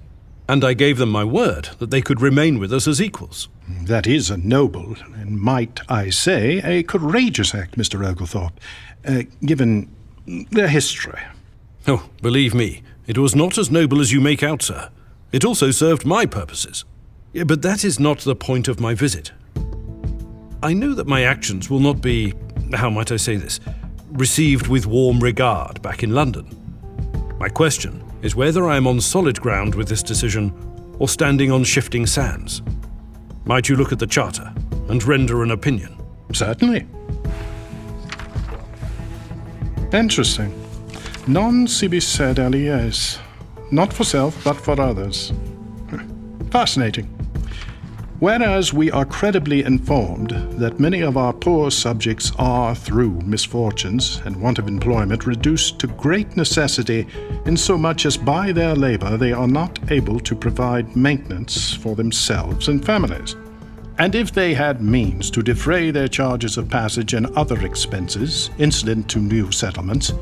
And I gave them my word that they could remain with us as equals. That is a noble, and might I say, a courageous act, Mr. Oglethorpe, given their history. Oh, believe me, it was not as noble as you make out, sir. It also served my purposes. But that is not the point of my visit. I know that my actions will not be, how might I say this, received with warm regard back in London. My question is whether I am on solid ground with this decision or standing on shifting sands. Might you look at the Charter and render an opinion? Certainly. Interesting. Non sibi sed alies. Not for self, but for others. Fascinating. Whereas we are credibly informed that many of our poor subjects are, through misfortunes and want of employment, reduced to great necessity, insomuch as by their labor they are not able to provide maintenance for themselves and families. And if they had means to defray their charges of passage and other expenses incident to new settlements,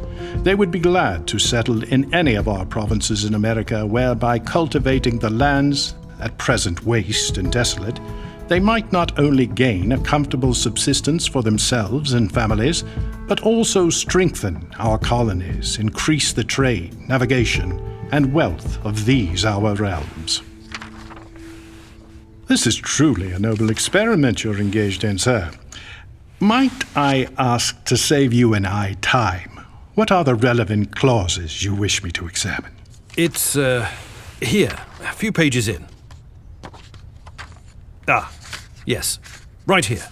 they would be glad to settle in any of our provinces in America, where by cultivating the lands at present waste and desolate, they might not only gain a comfortable subsistence for themselves and families, but also strengthen our colonies, increase the trade, navigation, and wealth of these our realms. This is truly a noble experiment you're engaged in, sir. Might I ask, to save you and I time, what are the relevant clauses you wish me to examine? It's, here, a few pages in. Ah, yes, right here,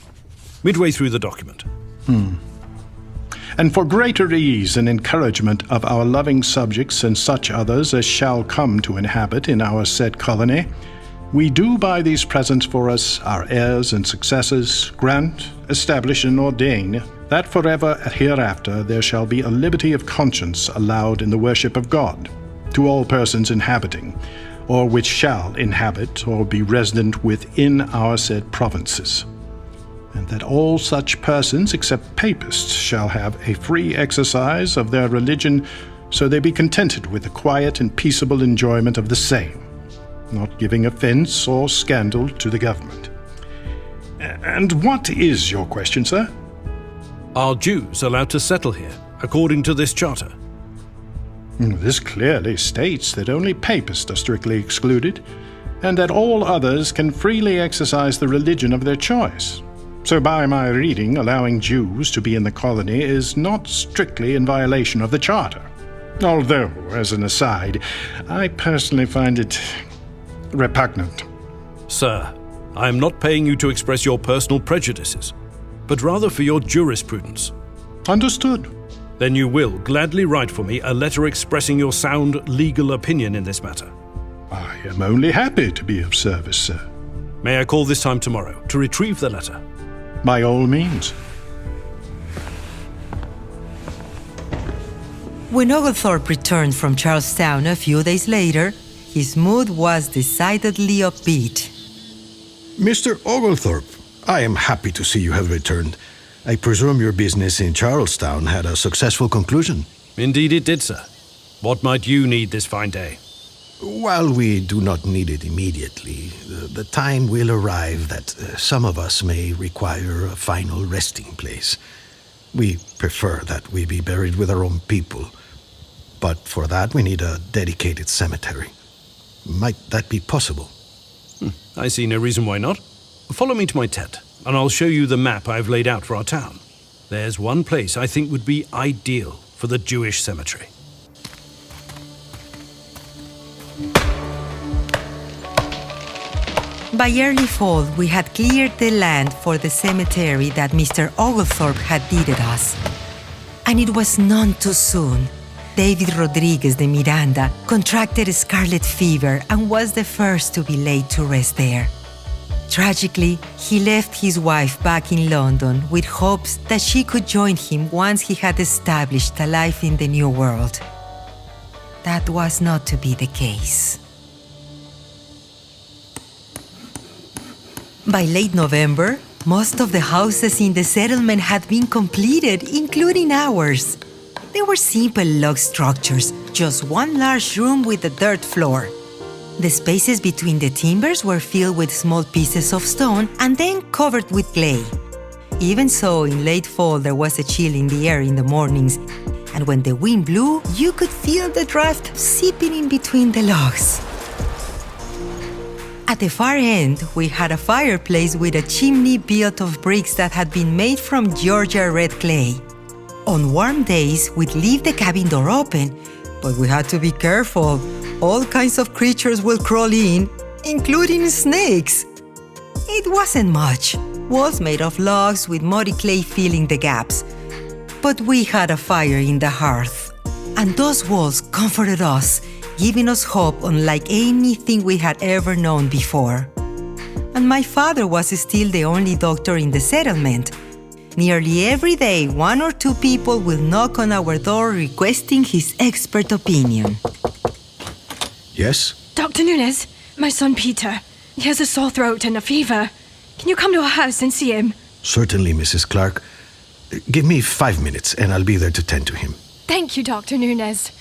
midway through the document. And for greater ease and encouragement of our loving subjects and such others as shall come to inhabit in our said colony, we do by these presents for us, our heirs and successors, grant, establish, and ordain that forever hereafter there shall be a liberty of conscience allowed in the worship of God to all persons inhabiting, or which shall inhabit or be resident within our said provinces, and that all such persons except papists shall have a free exercise of their religion, so they be contented with the quiet and peaceable enjoyment of the same, not giving offence or scandal to the government. And what is your question, sir? Are Jews allowed to settle here, according to this charter? This clearly states that only papists are strictly excluded, and that all others can freely exercise the religion of their choice. So by my reading, allowing Jews to be in the colony is not strictly in violation of the charter. Although, as an aside, I personally find it repugnant. Sir, I am not paying you to express your personal prejudices, but rather for your jurisprudence. Understood. Then you will gladly write for me a letter expressing your sound legal opinion in this matter. I am only happy to be of service, sir. May I call this time tomorrow to retrieve the letter? By all means. When Oglethorpe returned from Charlestown a few days later, his mood was decidedly upbeat. Mr. Oglethorpe, I am happy to see you have returned. I presume your business in Charlestown had a successful conclusion. Indeed it did, sir. What might you need this fine day? While we do not need it immediately, the time will arrive that some of us may require a final resting place. We prefer that we be buried with our own people, but for that we need a dedicated cemetery. Might that be possible? I see no reason why not. Follow me to my tent, and I'll show you the map I've laid out for our town. There's one place I think would be ideal for the Jewish cemetery. By early fall, we had cleared the land for the cemetery that Mr. Oglethorpe had deeded us. And it was none too soon. David Rodriguez de Miranda contracted scarlet fever and was the first to be laid to rest there. Tragically, he left his wife back in London with hopes that she could join him once he had established a life in the New World. That was not to be the case. By late November, most of the houses in the settlement had been completed, including ours. They were simple log structures, just one large room with a dirt floor. The spaces between the timbers were filled with small pieces of stone and then covered with clay. Even so, in late fall there was a chill in the air in the mornings, and when the wind blew, you could feel the draft seeping in between the logs. At the far end, we had a fireplace with a chimney built of bricks that had been made from Georgia red clay. On warm days, we'd leave the cabin door open, but we had to be careful. All kinds of creatures will crawl in, including snakes. It wasn't much. Walls made of logs with muddy clay filling the gaps. But we had a fire in the hearth. And those walls comforted us, giving us hope unlike anything we had ever known before. And my father was still the only doctor in the settlement. Nearly every day, one or two people will knock on our door requesting his expert opinion. Yes? Dr. Nunes, my son Peter. He has a sore throat and a fever. Can you come to our house and see him? Certainly, Mrs. Clark. Give me 5 minutes and I'll be there to tend to him. Thank you, Dr. Nunes.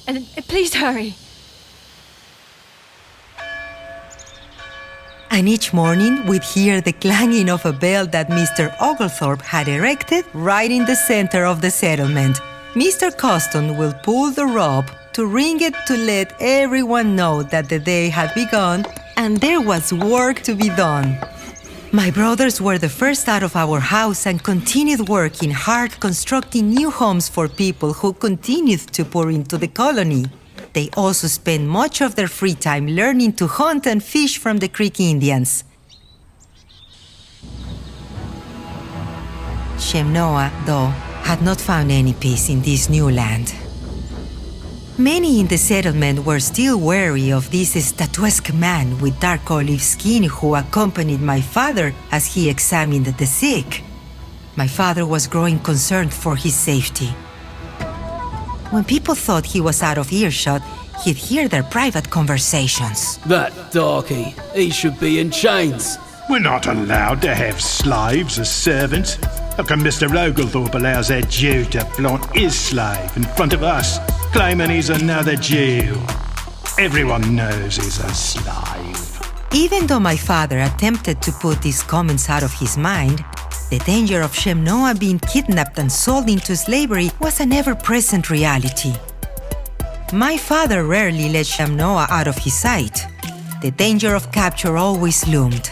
And please hurry. And each morning, we'd hear the clanging of a bell that Mr. Oglethorpe had erected right in the center of the settlement. Mr. Coston will pull the rope to ring it to let everyone know that the day had begun and there was work to be done. My brothers were the first out of our house and continued working hard constructing new homes for people who continued to pour into the colony. They also spent much of their free time learning to hunt and fish from the Creek Indians. Shemnoah, though, had not found any peace in this new land. Many in the settlement were still wary of this statuesque man with dark olive skin who accompanied my father as he examined the sick. My father was growing concerned for his safety. When people thought he was out of earshot, he'd hear their private conversations. That darky, he should be in chains. We're not allowed to have slaves as servants. How come Mr. Oglethorpe allows that Jew to flaunt his slave in front of us, claiming he's another Jew? Everyone knows he's a slave. Even though my father attempted to put these comments out of his mind, the danger of Shem Noah being kidnapped and sold into slavery was an ever-present reality. My father rarely let Shem Noah out of his sight. The danger of capture always loomed.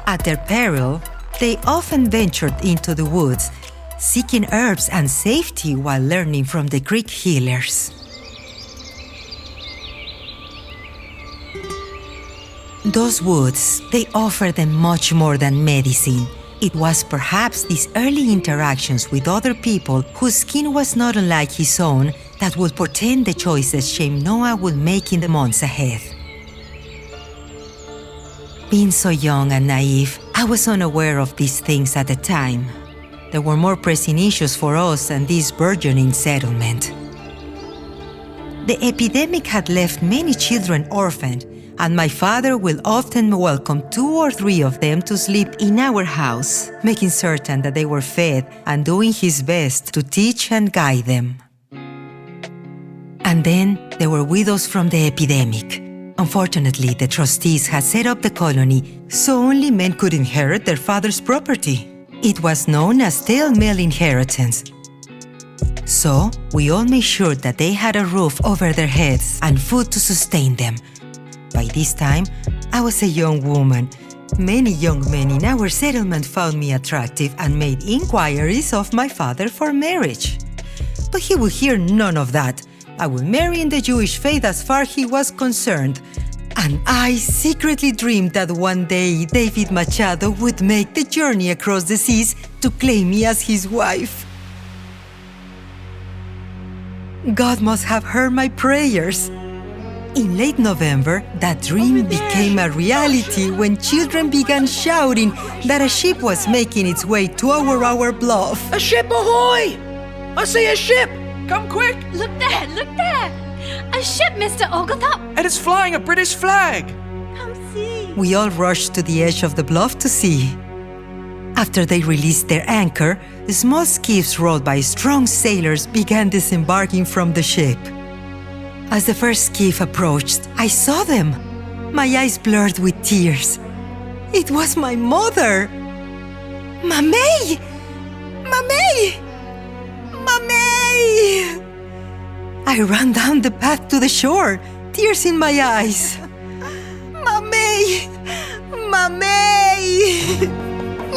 At their peril, they often ventured into the woods, seeking herbs and safety while learning from the Greek healers. Those woods, they offered them much more than medicine. It was perhaps these early interactions with other people whose skin was not unlike his own that would portend the choices Shem Noah would make in the months ahead. Being so young and naive, I was unaware of these things at the time. There were more pressing issues for us than this burgeoning settlement. The epidemic had left many children orphaned, and my father will often welcome 2 or 3 of them to sleep in our house, making certain that they were fed and doing his best to teach and guide them. And then there were widows from the epidemic. Unfortunately, the trustees had set up the colony so only men could inherit their father's property. It was known as tail-male inheritance. So, we all made sure that they had a roof over their heads and food to sustain them. By this time, I was a young woman. Many young men in our settlement found me attractive and made inquiries of my father for marriage. But he would hear none of that. I would marry in the Jewish faith as far as he was concerned. And I secretly dreamed that one day David Machado would make the journey across the seas to claim me as his wife. God must have heard my prayers. In late November, that dream became a reality when children began shouting that a ship was making its way to our bluff. A ship ahoy! I see a ship! Come quick! Look there, look there! A ship, Mr. Oglethorpe! And it's flying a British flag! Come see! We all rushed to the edge of the bluff to see. After they released their anchor, small skiffs rowed by strong sailors began disembarking from the ship. As the first skiff approached, I saw them. My eyes blurred with tears. It was my mother! Mamey! Mamey! Mamey! I ran down the path to the shore, tears in my eyes. Mamey! Mamey!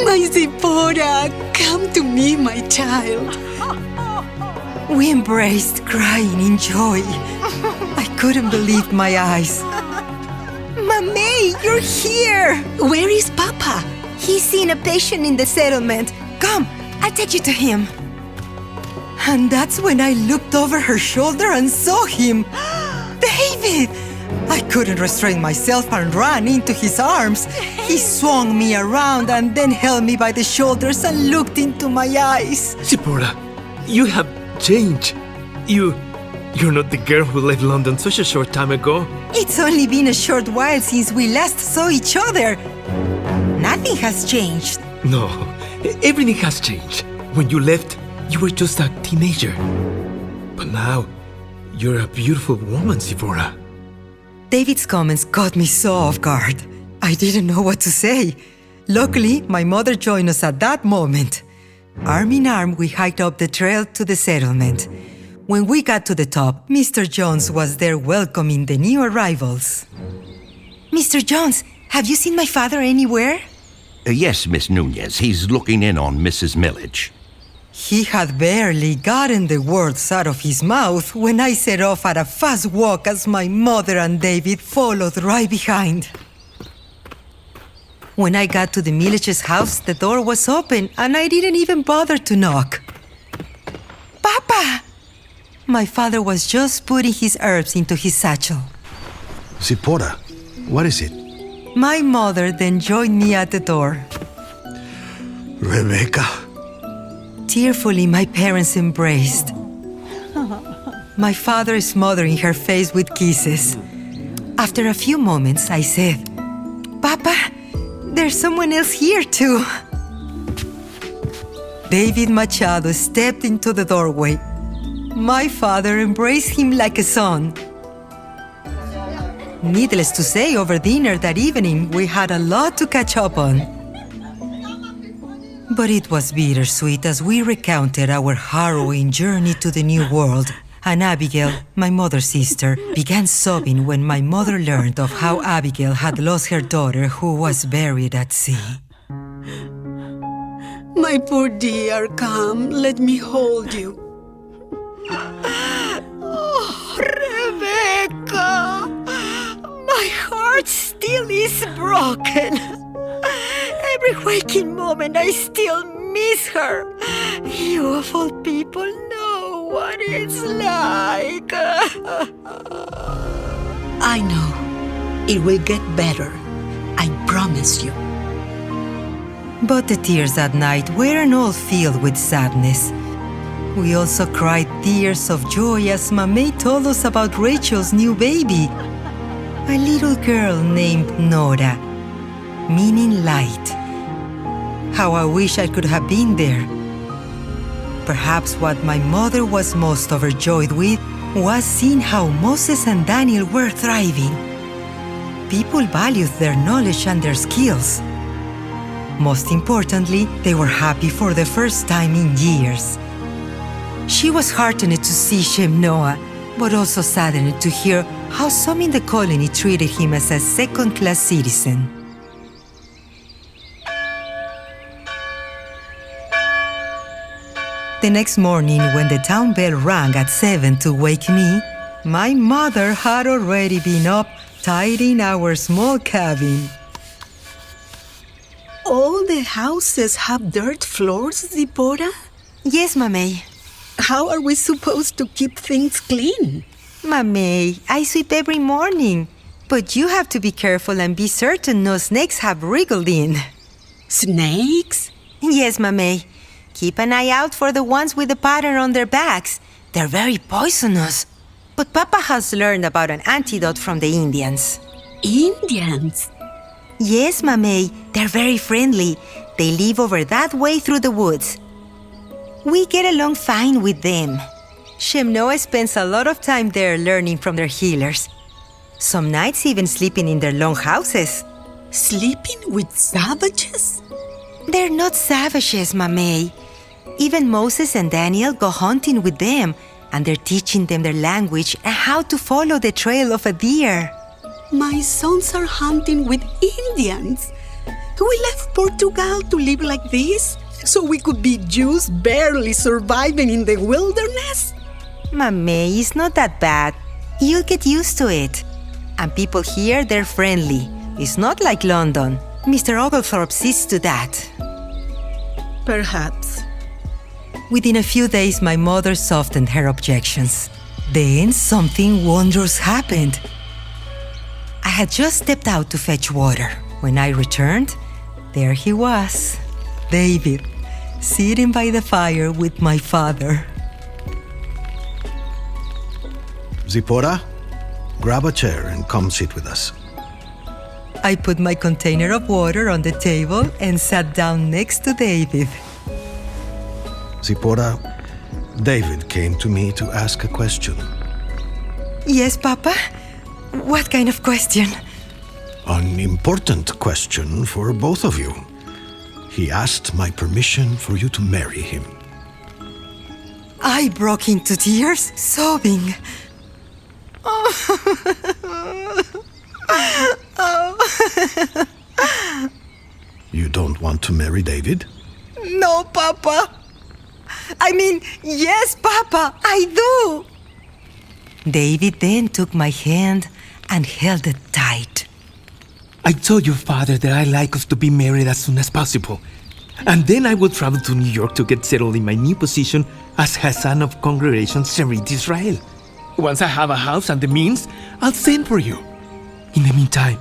My Zipporah, come to me, my child. We embraced, crying in joy. I couldn't believe my eyes. Mamey, you're here! Where is Papa? He's seeing a patient in the settlement. Come, I'll take you to him. And that's when I looked over her shoulder and saw him. David! I couldn't restrain myself and ran into his arms. He swung me around and then held me by the shoulders and looked into my eyes. Zipporah, you have changed. You're not the girl who left London such a short time ago. It's only been a short while since we last saw each other. Nothing has changed. No, everything has changed. When you left, you were just a teenager. But now, you're a beautiful woman, Zipporah. David's comments caught me so off guard. I didn't know what to say. Luckily, my mother joined us at that moment. Arm in arm, we hiked up the trail to the settlement. When we got to the top, Mr. Jones was there welcoming the new arrivals. Mr. Jones, have you seen my father anywhere? Yes, Miss Nunes. He's looking in on Mrs. Millage. He had barely gotten the words out of his mouth when I set off at a fast walk as my mother and David followed right behind. When I got to the Millage's house, the door was open and I didn't even bother to knock. Papa! My father was just putting his herbs into his satchel. Zipporah, what is it? My mother then joined me at the door. Rebecca. Tearfully, my parents embraced. my father smothering her face with kisses. After a few moments, I said, "Papa, there's someone else here too." David Machado stepped into the doorway. My father embraced him like a son. Needless to say, over dinner that evening, we had a lot to catch up on. But it was bittersweet as we recounted our harrowing journey to the new world. And Abigail, my mother's sister, began sobbing when my mother learned of how Abigail had lost her daughter who was buried at sea. My poor dear, come, let me hold you. Oh, Rebecca! My heart still is broken. Every waking moment I still miss her. You of all people know what it's like. I know. It will get better. I promise you. But the tears that night weren't all filled with sadness. We also cried tears of joy as Mamey told us about Rachel's new baby. A little girl named Nora, meaning light. How I wish I could have been there. Perhaps what my mother was most overjoyed with was seeing how Moses and Daniel were thriving. People valued their knowledge and their skills. Most importantly, they were happy for the first time in years. She was heartened to see Shem Noah, but also saddened to hear how some in the colony treated him as a second-class citizen. The next morning, when the town bell rang at 7 to wake me, my mother had already been up tidying our small cabin. All the houses have dirt floors, Zipporah? Yes, Mamey. How are we supposed to keep things clean? Mamey, I sweep every morning. But you have to be careful and be certain no snakes have wriggled in. Snakes? Yes, Mamey. Keep an eye out for the ones with the pattern on their backs. They're very poisonous. But Papa has learned about an antidote from the Indians. Indians? Yes, Mamey. They're very friendly. They live over that way through the woods. We get along fine with them. Shem Noah spends a lot of time there learning from their healers. Some nights even sleeping in their long houses. Sleeping with savages? They're not savages, Mamey. Even Moses and Daniel go hunting with them, and they're teaching them their language and how to follow the trail of a deer. My sons are hunting with Indians. We left Portugal to live like this, so we could be Jews barely surviving in the wilderness? Mamey, it's not that bad. You'll get used to it. And people here, they're friendly. It's not like London. Mr. Oglethorpe sees to that. Perhaps. Within a few days, my mother softened her objections. Then something wondrous happened. I had just stepped out to fetch water. When I returned, there he was, David, sitting by the fire with my father. Zipporah, grab a chair and come sit with us. I put my container of water on the table and sat down next to David. Zipporah, David came to me to ask a question. Yes, Papa? What kind of question? An important question for both of you. He asked my permission for you to marry him. I broke into tears, sobbing. You don't want to marry David? No, Papa. I mean, yes, Papa, I do. David then took my hand and held it tight. I told your father that I'd like us to be married as soon as possible. And then I will travel to New York to get settled in my new position as Hassan of Congregation Sherit Israel. Once I have a house and the means, I'll send for you. In the meantime,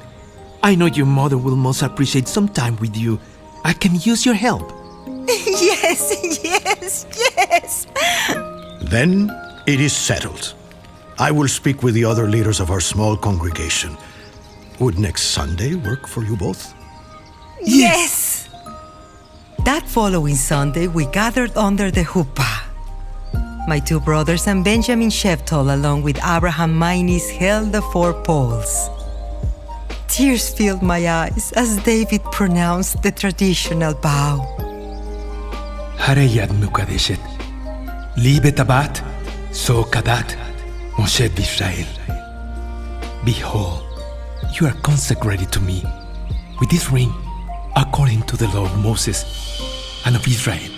I know your mother will most appreciate some time with you. I can use your help. Yes, yes, yes. Then it is settled. I will speak with the other leaders of our small congregation. Would next Sunday work for you both? Yes! That following Sunday, we gathered under the huppah. My two brothers and Benjamin Sheftall, along with Abraham Mines, held the 4 poles. Tears filled my eyes as David pronounced the traditional vow. Hareyad Nukadeshet, Libe Tabat, So Kadat, Moshe Israel. Behold, you are consecrated to me with this ring, according to the law of Moses and of Israel.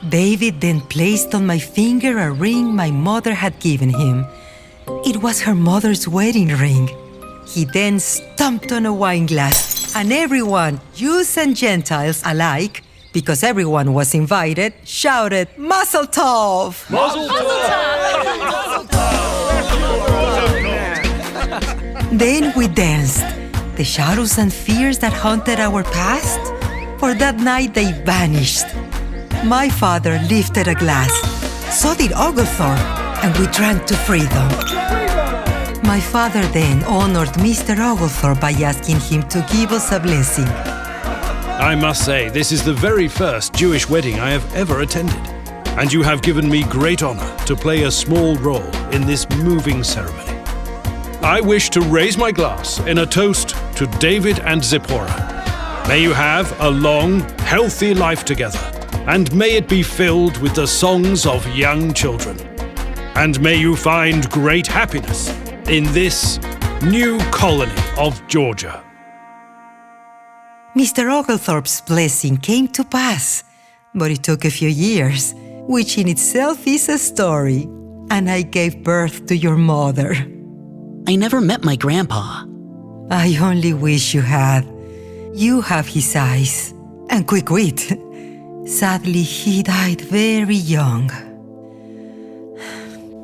David then placed on my finger a ring my mother had given him. It was her mother's wedding ring. He then stomped on a wine glass, and everyone, Jews and Gentiles alike, because everyone was invited, shouted, Mazel Tov! Mazel Then we danced. The shadows and fears that haunted our past, for that night they vanished. My father lifted a glass. So did Oglethorpe, and we drank to freedom. My father then honored Mr. Oglethorpe by asking him to give us a blessing. I must say, this is the very first Jewish wedding I have ever attended, and you have given me great honor to play a small role in this moving ceremony. I wish to raise my glass in a toast to David and Zipporah. May you have a long, healthy life together, and may it be filled with the songs of young children. And may you find great happiness in this new colony of Georgia. Mr. Oglethorpe's blessing came to pass, but it took a few years, which in itself is a story, and I gave birth to your mother. I never met my grandpa. I only wish you had. You have his eyes and quick wit. Sadly, he died very young.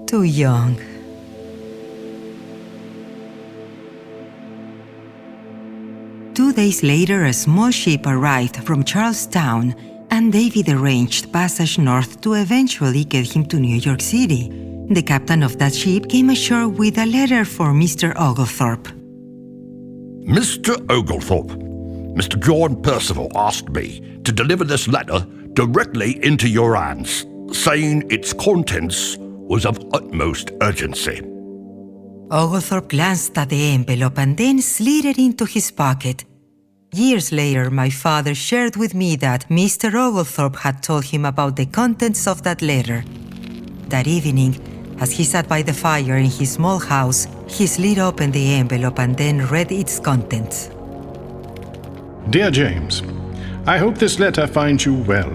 Too young. Two days later, a small ship arrived from Charlestown, and David arranged passage north to eventually get him to New York City. The captain of that ship came ashore with a letter for Mr. Oglethorpe. Mr. Oglethorpe, Mr. John Percival asked me to deliver this letter directly into your hands, saying its contents was of utmost urgency. Oglethorpe glanced at the envelope and then slid it into his pocket. Years later, my father shared with me that Mr. Oglethorpe had told him about the contents of that letter. That evening, as he sat by the fire in his small house, he slid open the envelope and then read its contents. Dear James, I hope this letter finds you well.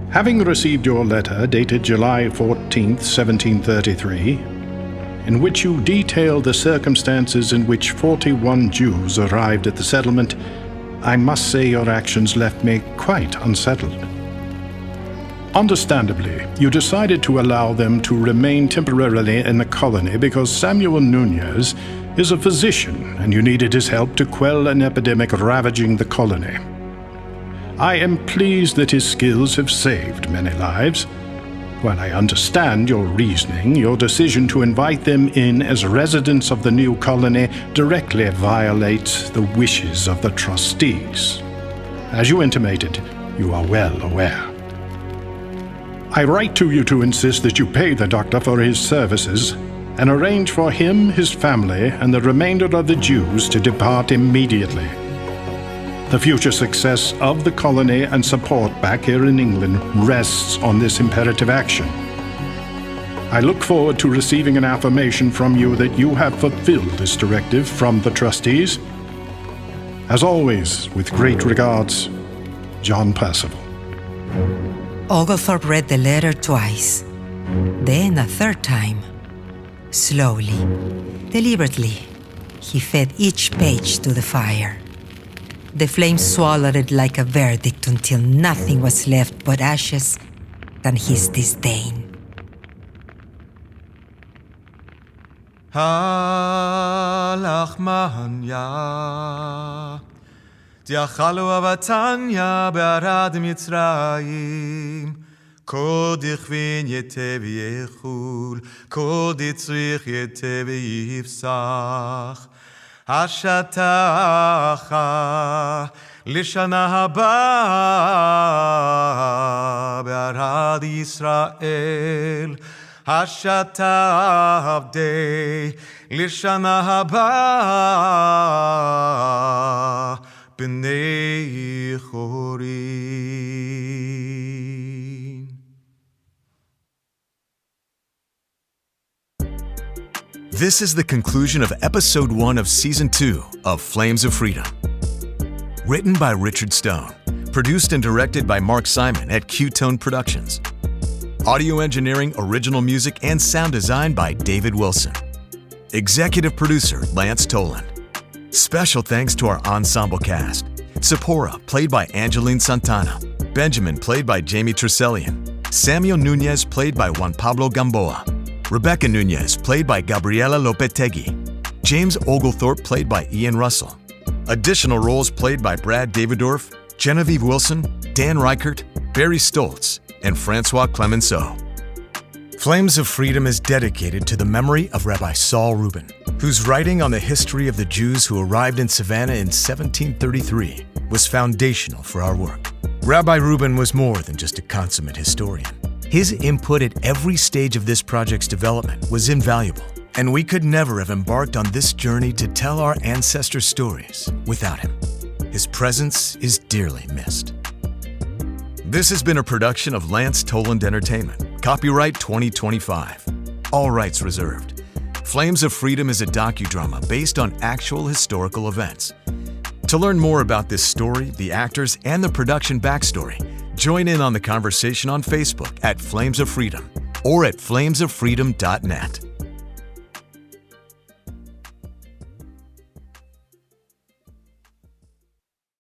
Having received your letter dated July 14th, 1733, in which you detail the circumstances in which 41 Jews arrived at the settlement, I must say your actions left me quite unsettled. Understandably, you decided to allow them to remain temporarily in the colony because Samuel Nunes is a physician and you needed his help to quell an epidemic ravaging the colony. I am pleased that his skills have saved many lives. While I understand your reasoning, your decision to invite them in as residents of the new colony directly violates the wishes of the trustees. As you intimated, you are well aware. I write to you to insist that you pay the doctor for his services and arrange for him, his family, and the remainder of the Jews to depart immediately. The future success of the colony and support back here in England rests on this imperative action. I look forward to receiving an affirmation from you that you have fulfilled this directive from the trustees. As always, with great regards, John Percival. Oglethorpe read the letter twice, then a third time. Slowly, deliberately, he fed each page to the fire. The flames swallowed it like a verdict until nothing was left but ashes and his disdain. הלחמניה תאכלו אבתניה בערד מצרים Kol dichvin yete v'yechul, kol ditzrich yete v'yifsach. Hashatacha lishana haba be'arad Yisrael. Hashatavdei lishana haba b'nei chorin. This is the conclusion of Episode 1 of Season 2 of Flames of Freedom. Written by Richard Stone. Produced and directed by Mark Simon at Q-Tone Productions. Audio engineering, original music, and sound design by David Wilson. Executive producer Lance Toland. Special thanks to our ensemble cast. Zipporah, played by Angeline Santana. Benjamin, played by Jamie Tressellian. Samuel Nunes, played by Juan Pablo Gamboa. Rebecca Nunes, played by Gabriela Lopetegui. James Oglethorpe, played by Ian Russell. Additional roles played by Brad Davidorf, Genevieve Wilson, Dan Reichert, Barry Stoltz, and Francois Clemenceau. Flames of Freedom is dedicated to the memory of Rabbi Saul Rubin, whose writing on the history of the Jews who arrived in Savannah in 1733 was foundational for our work. Rabbi Rubin was more than just a consummate historian. His input at every stage of this project's development was invaluable, and we could never have embarked on this journey to tell our ancestors' stories without him. His presence is dearly missed. This has been a production of Lance Toland Entertainment. Copyright 2025. All rights reserved. Flames of Freedom is a docudrama based on actual historical events. To learn more about this story, the actors, and the production backstory, join in on the conversation on Facebook at Flames of Freedom or at flamesoffreedom.net.